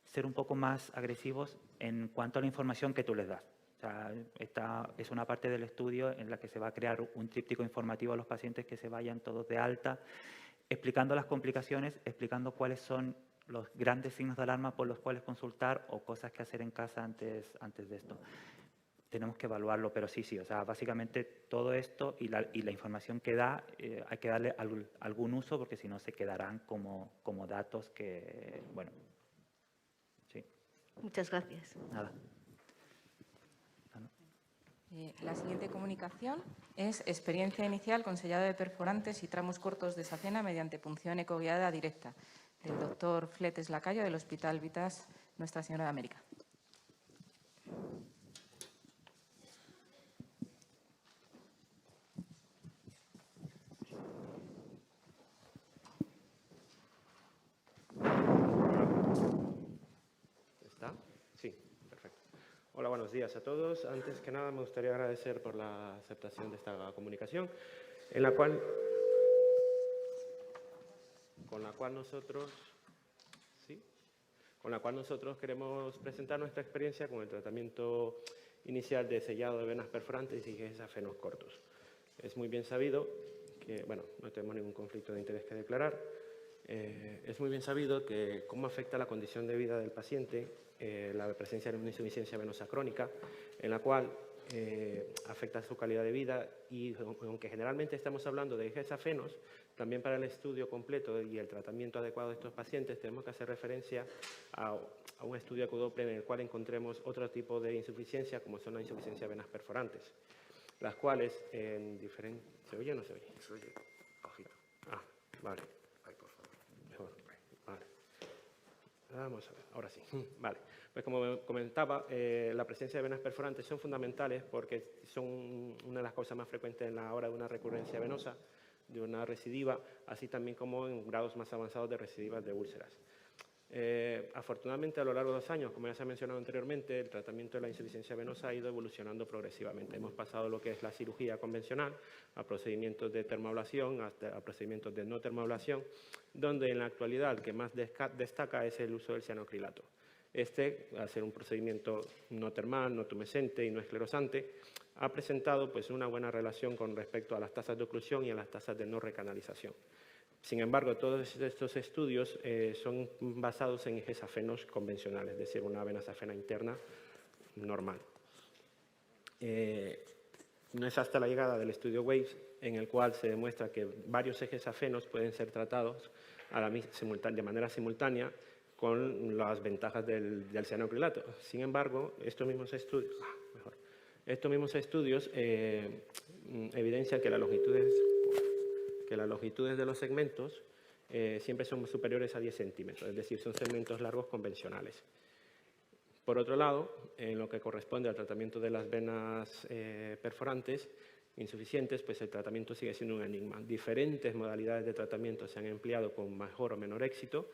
ser un poco más agresivos en cuanto a la información que tú les das. O sea, esta es una parte del estudio en la que se va a crear un tríptico informativo a los pacientes que se vayan todos de alta, explicando las complicaciones, explicando cuáles son los grandes signos de alarma por los cuales consultar o cosas que hacer en casa antes de esto. Tenemos que evaluarlo, pero sí, o sea, básicamente todo esto y la información que da hay que darle algún uso porque si no se quedarán como datos que, bueno, sí. Muchas gracias. Nada. La siguiente comunicación es experiencia inicial con sellado de perforantes y tramos cortos de sacena mediante punción ecoguiada directa, del doctor Fletes Lacayo del Hospital Vitas Nuestra Señora de América. ¿Está? Sí, perfecto. Hola, buenos días a todos. Antes que nada, me gustaría agradecer por la aceptación de esta comunicación, con la cual nosotros queremos presentar nuestra experiencia con el tratamiento inicial de sellado de venas perforantes y gesafenos cortos. Es muy bien sabido que, bueno, no tenemos ningún conflicto de interés que declarar. Es muy bien sabido que cómo afecta la condición de vida del paciente la presencia de una insuficiencia venosa crónica, en la cual afecta su calidad de vida y aunque generalmente estamos hablando de gesafenos, también para el estudio completo y el tratamiento adecuado de estos pacientes tenemos que hacer referencia a un estudio Q-Doppler en el cual encontremos otro tipo de insuficiencia como son las insuficiencias venas perforantes, las cuales en diferentes... ¿Se oye o no se oye? Se oye bajito. Ah, vale. Ahí, por favor. Mejor. Vale. Vamos a ver, ahora sí. Vale. Pues como comentaba, la presencia de venas perforantes son fundamentales porque son una de las causas más frecuentes en la hora de una recurrencia venosa, de una recidiva, así también como en grados más avanzados de recidivas de úlceras. Afortunadamente, a lo largo de los años, como ya se ha mencionado anteriormente, el tratamiento de la insuficiencia venosa ha ido evolucionando progresivamente. Hemos pasado lo que es la cirugía convencional, a procedimientos de termoablación, hasta a procedimientos de no termoablación, donde en la actualidad el que más destaca es el uso del cianocrilato. Al ser un procedimiento no termal, no tumescente y no esclerosante, ha presentado pues, una buena relación con respecto a las tasas de oclusión y a las tasas de no recanalización. Sin embargo, todos estos estudios son basados en gesafenos convencionales, es decir, una vena safena interna normal. No es hasta la llegada del estudio WAVES en el cual se demuestra que varios gesafenos pueden ser tratados de manera simultánea con las ventajas del cianocrilato. Sin embargo, estos mismos estudios evidencian que las longitudes de los segmentos siempre son superiores a 10 centímetros, es decir, son segmentos largos convencionales. Por otro lado, en lo que corresponde al tratamiento de las venas perforantes insuficientes, pues el tratamiento sigue siendo un enigma. Diferentes modalidades de tratamiento se han empleado con mayor o menor éxito,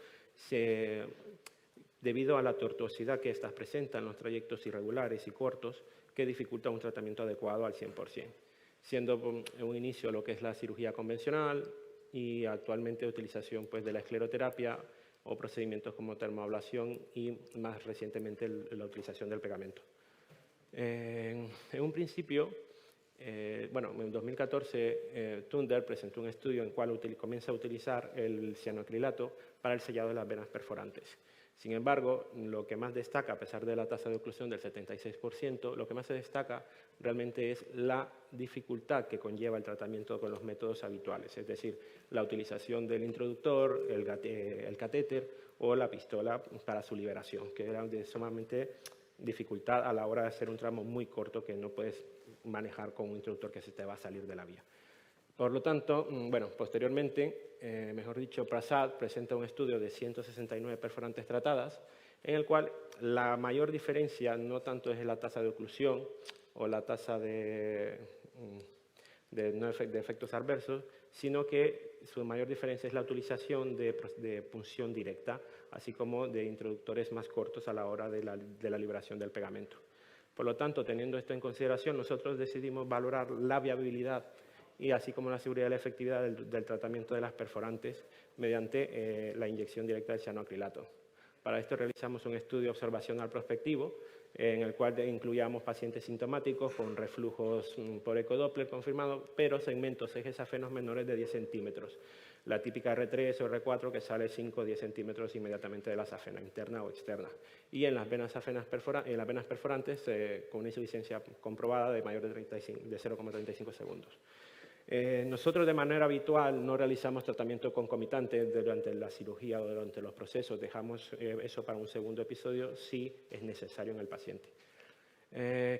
debido a la tortuosidad que estas presentan, los trayectos irregulares y cortos, que dificulta un tratamiento adecuado al 100%. Siendo en un inicio lo que es la cirugía convencional, y actualmente utilización pues, de la escleroterapia o procedimientos como termoablación y más recientemente la utilización del pegamento. En un principio, en 2014 Thunder presentó un estudio en el cual comienza a utilizar el cianoacrilato para el sellado de las venas perforantes. Sin embargo, lo que más destaca, a pesar de la tasa de oclusión del 76%, lo que más se destaca realmente es la dificultad que conlleva el tratamiento con los métodos habituales, es decir, la utilización del introductor, el catéter o la pistola para su liberación, que era de sumamente dificultad a la hora de hacer un tramo muy corto que no puedes manejar con un introductor que se te va a salir de la vía. Por lo tanto, posteriormente, Prasad presenta un estudio de 169 perforantes tratadas, en el cual la mayor diferencia no tanto es la tasa de oclusión o la tasa de efectos adversos, sino que su mayor diferencia es la utilización de punción directa, así como de introductores más cortos a la hora de la liberación del pegamento. Por lo tanto, teniendo esto en consideración, nosotros decidimos valorar la viabilidad y así como la seguridad y la efectividad del tratamiento de las perforantes mediante la inyección directa de cianoacrilato. Para esto realizamos un estudio observacional prospectivo en el cual incluíamos pacientes sintomáticos con reflujos por ecodoppler confirmado, pero segmentos ejes afenos menores de 10 centímetros. La típica R3 o R4 que sale 5 o 10 centímetros inmediatamente de la safena, interna o externa. Y en las venas perforantes con una insuficiencia comprobada de mayor de 0,35 segundos. Nosotros de manera habitual no realizamos tratamiento concomitante durante la cirugía o durante los procesos, dejamos eso para un segundo episodio si es necesario en el paciente.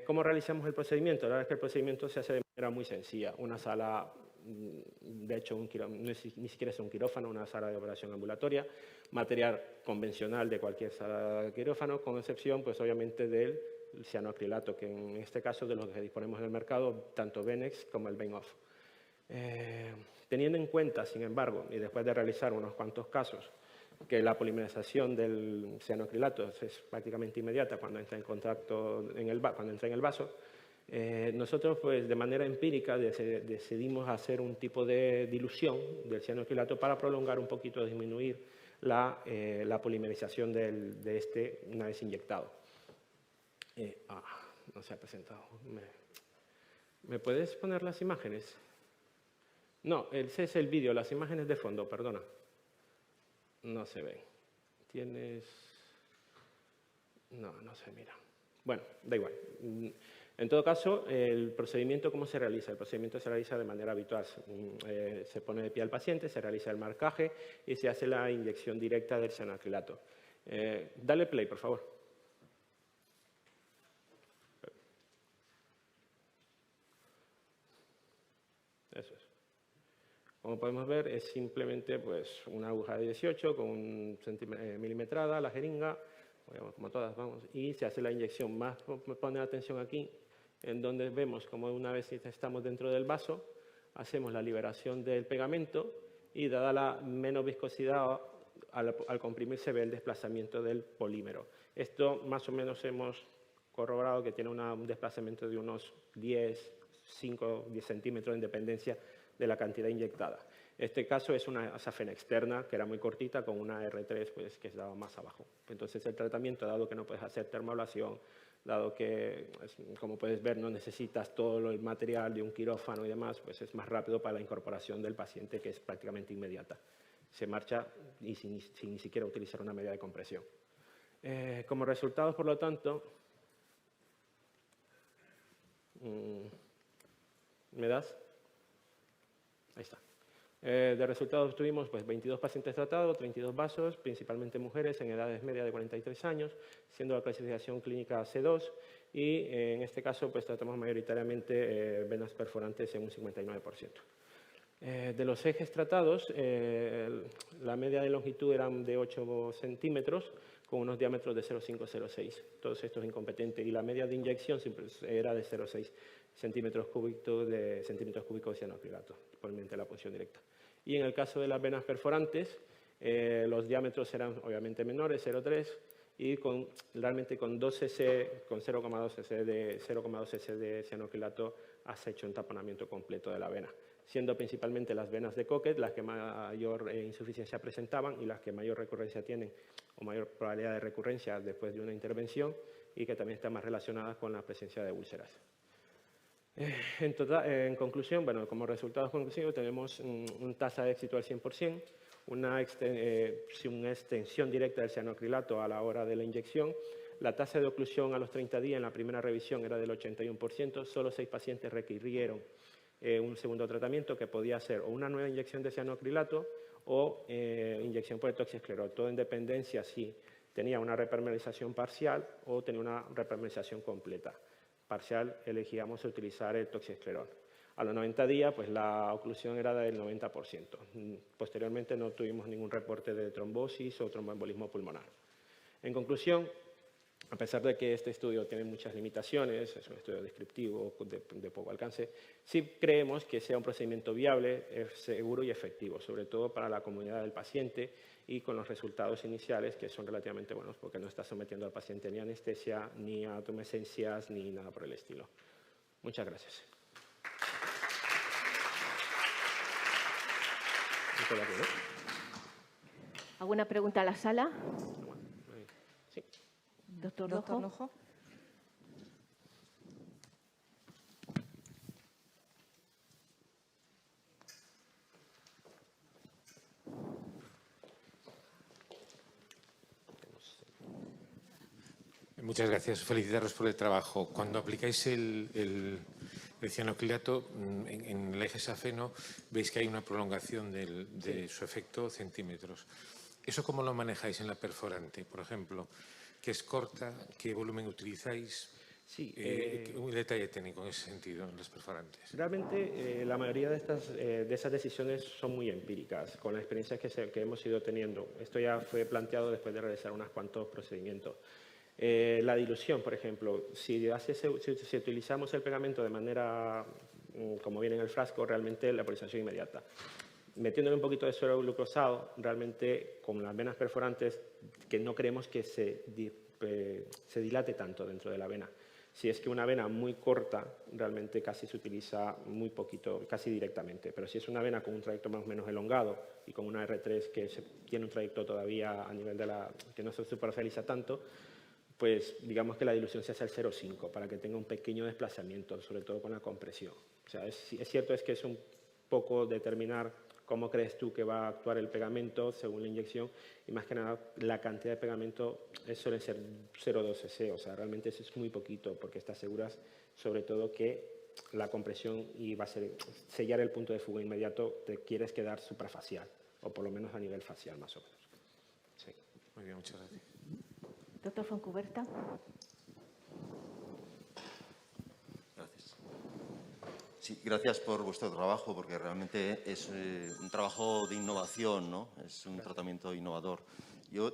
¿Cómo realizamos el procedimiento? La verdad es que el procedimiento se hace de manera muy sencilla. Una sala, de hecho ni siquiera es un quirófano, una sala de operación ambulatoria, material convencional de cualquier sala de quirófano, con excepción pues obviamente del cianoacrilato, que en este caso de los que disponemos en el mercado, tanto Venex como el Vein-Off. Teniendo en cuenta, sin embargo, y después de realizar unos cuantos casos, que la polimerización del cianoacrilato es prácticamente inmediata cuando entra en contacto cuando entra en el vaso, nosotros pues de manera empírica decidimos hacer un tipo de dilución del cianoacrilato para prolongar un poquito, disminuir la polimerización de este una vez inyectado. No se ha presentado. ¿Me puedes poner las imágenes? No, ese es el vídeo, las imágenes de fondo, perdona. No se ven. No se mira. Bueno, da igual. En todo caso, el procedimiento, ¿cómo se realiza? El procedimiento se realiza de manera habitual. Se pone de pie al paciente, se realiza el marcaje y se hace la inyección directa del cianoacrilato. Dale play, por favor. Eso es. Como podemos ver, es simplemente pues, una aguja de 18 con milimetrada, la jeringa, como todas, vamos, y se hace la inyección. Más poner atención aquí, en donde vemos como una vez que estamos dentro del vaso, hacemos la liberación del pegamento y dada la menos viscosidad, al comprimir se ve el desplazamiento del polímero. Esto más o menos hemos corroborado que tiene un desplazamiento de unos 5 o 10 centímetros en dependencia de la cantidad inyectada. Este caso es una safena externa que era muy cortita con una R3 pues, que estaba más abajo. Entonces el tratamiento, dado que no puedes hacer termoablación, dado que, como puedes ver, no necesitas todo el material de un quirófano y demás, pues es más rápido para la incorporación del paciente, que es prácticamente inmediata. Se marcha y sin ni siquiera utilizar una medida de compresión. Como resultados, por lo tanto, ¿me das? Ahí está. De resultados tuvimos pues, 22 pacientes tratados, 32 vasos, principalmente mujeres en edades medias de 43 años, siendo la clasificación clínica C2 y en este caso pues, tratamos mayoritariamente venas perforantes en un 59%. De los ejes tratados, la media de longitud eran de 8 centímetros con unos diámetros de 0,5-0,6. Todos estos incompetentes y la media de inyección siempre era de 0,6 centímetros cúbicos de cianoacrilato, probablemente la punción directa. Y en el caso de las venas perforantes, los diámetros eran obviamente menores, 0,3, y realmente con 2 cc, con 0,2 cc de cianoacrilato has hecho un taponamiento completo de la vena. siendo principalmente las venas de Cocket las que mayor insuficiencia presentaban y las que mayor recurrencia tienen o mayor probabilidad de recurrencia después de una intervención y que también están más relacionadas con la presencia de úlceras. En conclusión, bueno, como resultados conclusivos tenemos una tasa de éxito al 100%, una extensión directa del cianoacrilato a la hora de la inyección. La tasa de oclusión a los 30 días en la primera revisión era del 81%, solo 6 pacientes requirieron un segundo tratamiento que podía ser o una nueva inyección de cianoacrilato o inyección por etoxiesclerol, todo en dependencia si tenía una repermeabilización parcial o tenía una repermeabilización completa. Parcial elegíamos utilizar el etoxiesclerol. A los 90 días, pues la oclusión era del 90%. Posteriormente no tuvimos ningún reporte de trombosis o tromboembolismo pulmonar. En conclusión, a pesar de que este estudio tiene muchas limitaciones, es un estudio descriptivo de poco alcance, sí creemos que sea un procedimiento viable, seguro y efectivo, sobre todo para la comunidad del paciente y con los resultados iniciales que son relativamente buenos porque no está sometiendo al paciente ni a anestesia, ni a tumescencias, ni nada por el estilo. Muchas gracias. ¿Alguna pregunta a la sala? Sí. Doctor Lojo. Muchas gracias. Felicitaros por el trabajo. Cuando aplicáis el cianoacrilato en el eje safeno, veis que hay una prolongación de su efecto centímetros. ¿Eso cómo lo manejáis en la perforante, por ejemplo? ¿Qué es corta? ¿Qué volumen utilizáis? Sí, un detalle técnico en ese sentido en las perforantes. Realmente la mayoría de esas decisiones son muy empíricas, con las experiencias que hemos ido teniendo. Esto ya fue planteado después de realizar unos cuantos procedimientos. La dilución, por ejemplo, si utilizamos el pegamento de manera como viene en el frasco, realmente la polización inmediata. Metiéndole un poquito de suero glucosado, realmente con las venas perforantes, que no queremos que se dilate tanto dentro de la vena. Si es que una vena muy corta, realmente casi se utiliza muy poquito, casi directamente. Pero si es una vena con un trayecto más o menos elongado y con una R3 que tiene un trayecto todavía a nivel de que no se superficializa tanto, pues digamos que la dilución se hace al 0,5 para que tenga un pequeño desplazamiento, sobre todo con la compresión. O sea, es cierto es que es un poco determinar cómo crees tú que va a actuar el pegamento según la inyección y más que nada la cantidad de pegamento suele ser 0,2 cc, o sea, realmente eso es muy poquito porque estás seguras sobre todo que la compresión y va a ser sellar el punto de fuga inmediato te quieres quedar suprafacial o por lo menos a nivel facial más o menos. Sí. Muy bien, muchas gracias. Doctor Foncuberta. Gracias. Sí, gracias por vuestro trabajo, porque realmente es un trabajo de innovación, ¿no? Es un tratamiento innovador. Yo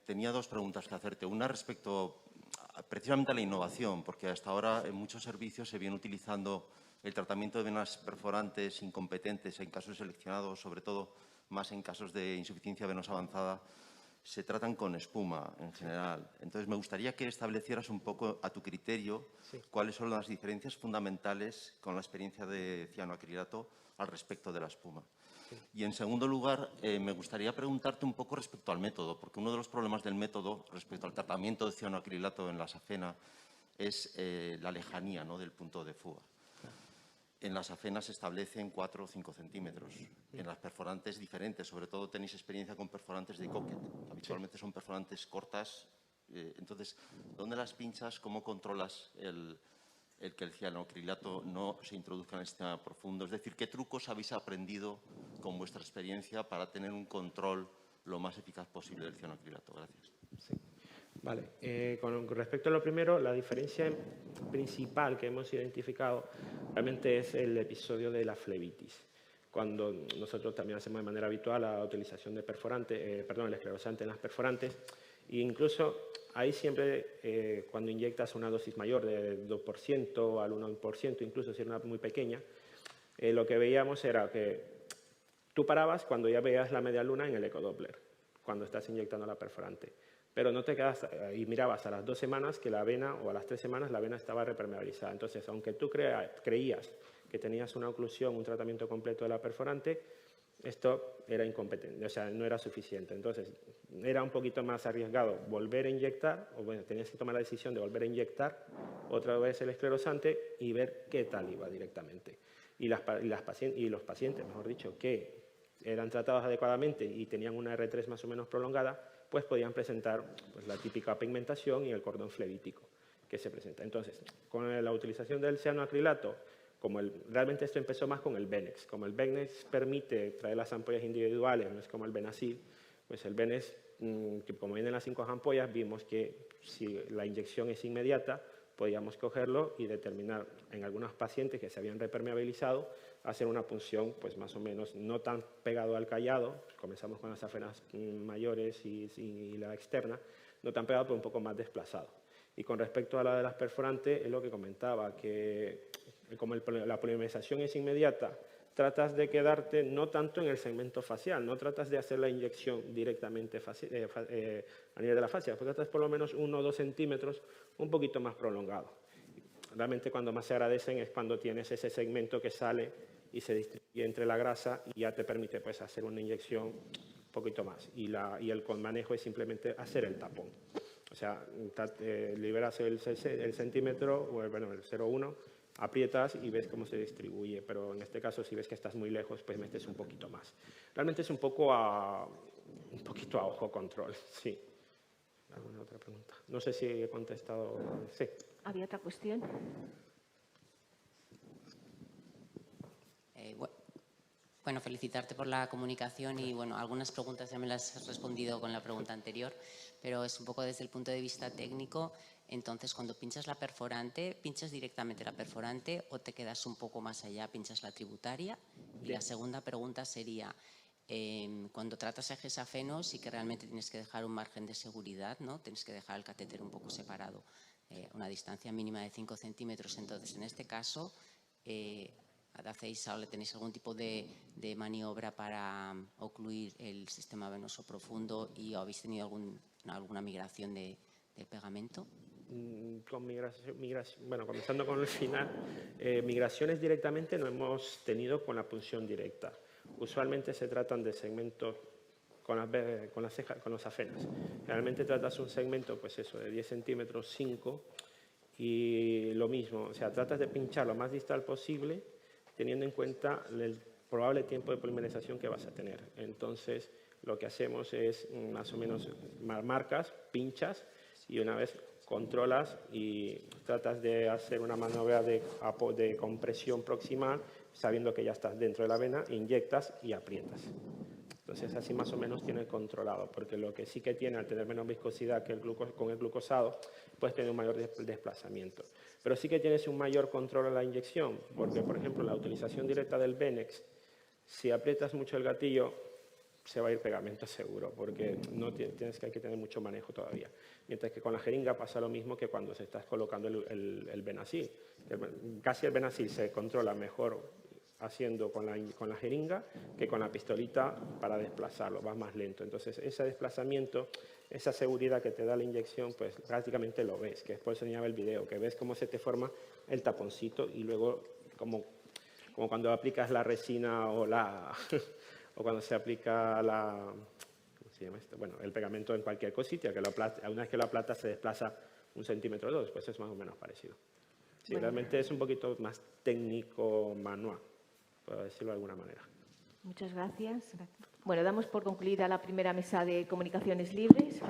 tenía dos preguntas que hacerte. Una respecto precisamente a la innovación, porque hasta ahora en muchos servicios se viene utilizando el tratamiento de venas perforantes incompetentes en casos seleccionados, sobre todo más en casos de insuficiencia venosa avanzada, se tratan con espuma en general. Entonces, me gustaría que establecieras un poco a tu criterio cuáles son las diferencias fundamentales con la experiencia de cianoacrilato al respecto de la espuma. Y en segundo lugar, me gustaría preguntarte un poco respecto al método, porque uno de los problemas del método respecto al tratamiento de cianoacrilato en la safena es la lejanía, ¿no?, del punto de fuga. En las safenas se establecen 4 o 5 centímetros. En las perforantes diferentes, sobre todo tenéis experiencia con perforantes de Cocket. Habitualmente son perforantes cortas. Entonces, ¿dónde las pinchas? ¿Cómo controlas el que el cianoacrilato no se introduzca en el sistema profundo? Es decir, ¿qué trucos habéis aprendido con vuestra experiencia para tener un control lo más eficaz posible del cianoacrilato? Gracias. Sí. Vale, con respecto a lo primero, la diferencia principal que hemos identificado realmente es el episodio de la flebitis. Cuando nosotros también hacemos de manera habitual la utilización de el esclerosante en las perforantes, e incluso ahí siempre cuando inyectas una dosis mayor de 2% al 1%, incluso si era una muy pequeña, lo que veíamos era que tú parabas cuando ya veías la media luna en el ecodoppler, cuando estás inyectando la perforante. Pero no te quedas y mirabas a las 2 semanas que la vena, o a las 3 semanas, la vena estaba repermeabilizada. Entonces, aunque tú creías que tenías una oclusión, un tratamiento completo de la perforante, esto era incompetente, o sea, no era suficiente. Entonces, era un poquito más arriesgado volver a inyectar, o bueno, tenías que tomar la decisión de volver a inyectar otra vez el esclerosante y ver qué tal iba directamente. Y los pacientes, mejor dicho, que eran tratados adecuadamente y tenían una R3 más o menos prolongada, pues podían presentar pues, la típica pigmentación y el cordón flevítico que se presenta. Entonces, con la utilización del cianoacrilato, realmente esto empezó más con el Benex. Como el Benex permite traer las ampollas individuales, no es como el Benazil, pues el Benex, como vienen las 5 ampollas, vimos que si la inyección es inmediata, podíamos cogerlo y determinar en algunos pacientes que se habían repermeabilizado, hacer una punción pues más o menos no tan pegado al callado, comenzamos con las afenas mayores y la externa, no tan pegado pero un poco más desplazado. Y con respecto a la de las perforantes, es lo que comentaba, que como la polimerización es inmediata, tratas de quedarte no tanto en el segmento facial, no tratas de hacer la inyección directamente a nivel de la fascia, porque tratas por lo menos 1 o 2 centímetros un poquito más prolongado. Realmente cuando más se agradecen es cuando tienes ese segmento que sale y se distribuye entre la grasa y ya te permite pues, hacer una inyección un poquito más. Y el manejo es simplemente hacer el tapón. O sea, liberas el centímetro, o bueno, el 0,1, aprietas y ves cómo se distribuye, pero en este caso si ves que estás muy lejos, pues metes un poquito más. Realmente es un poquito a ojo control, sí. ¿Alguna otra pregunta? No sé si he contestado. Sí. ¿Había otra cuestión? Bueno, felicitarte por la comunicación y bueno, algunas preguntas ya me las has respondido con la pregunta anterior, pero es un poco desde el punto de vista técnico. Entonces, cuando pinchas la perforante, ¿pinchas directamente la perforante o te quedas un poco más allá, pinchas la tributaria? Y la segunda pregunta sería, cuando tratas ejes afenos sí que realmente tienes que dejar un margen de seguridad, ¿no? Tienes que dejar el catéter un poco separado, una distancia mínima de 5 centímetros. Entonces, en este caso, ¿tenéis algún tipo de maniobra para ocluir el sistema venoso profundo y habéis tenido alguna migración del pegamento? Con bueno, comenzando con el final, migraciones directamente no hemos tenido con la punción directa. Usualmente se tratan de segmentos con las afenas. Generalmente tratas un segmento, pues eso, de 10 centímetros, 5, y lo mismo, o sea, tratas de pinchar lo más distal posible, teniendo en cuenta el probable tiempo de polimerización que vas a tener. Entonces, lo que hacemos es más o menos marcas, pinchas, y una vez controlas y tratas de hacer una maniobra de compresión proximal, sabiendo que ya estás dentro de la vena, inyectas y aprietas. Entonces, así más o menos tienes controlado, porque lo que sí que tiene, al tener menos viscosidad que con el glucosado, puedes tener un mayor desplazamiento. Pero sí que tienes un mayor control a la inyección, porque, por ejemplo, la utilización directa del Benex, si aprietas mucho el gatillo, se va a ir pegamento seguro, porque no hay que tener mucho manejo todavía. Mientras que con la jeringa pasa lo mismo que cuando se está colocando el Benazil. Casi el Benazil se controla mejor haciendo con la jeringa que con la pistolita para desplazarlo, va más lento. Entonces, ese desplazamiento, esa seguridad que te da la inyección, pues prácticamente lo ves, que después enseñaba el video, que ves cómo se te forma el taponcito y luego como cuando aplicas la resina o cuando se aplica ¿cómo se llama esto? Bueno, el pegamento en cualquier cosita, que una vez que lo aplatas se desplaza 1 centímetro o 2, pues es más o menos parecido. Sí, bueno, realmente es un poquito más técnico manual, por decirlo de alguna manera. Muchas gracias. Bueno, damos por concluida la primera mesa de comunicaciones libres.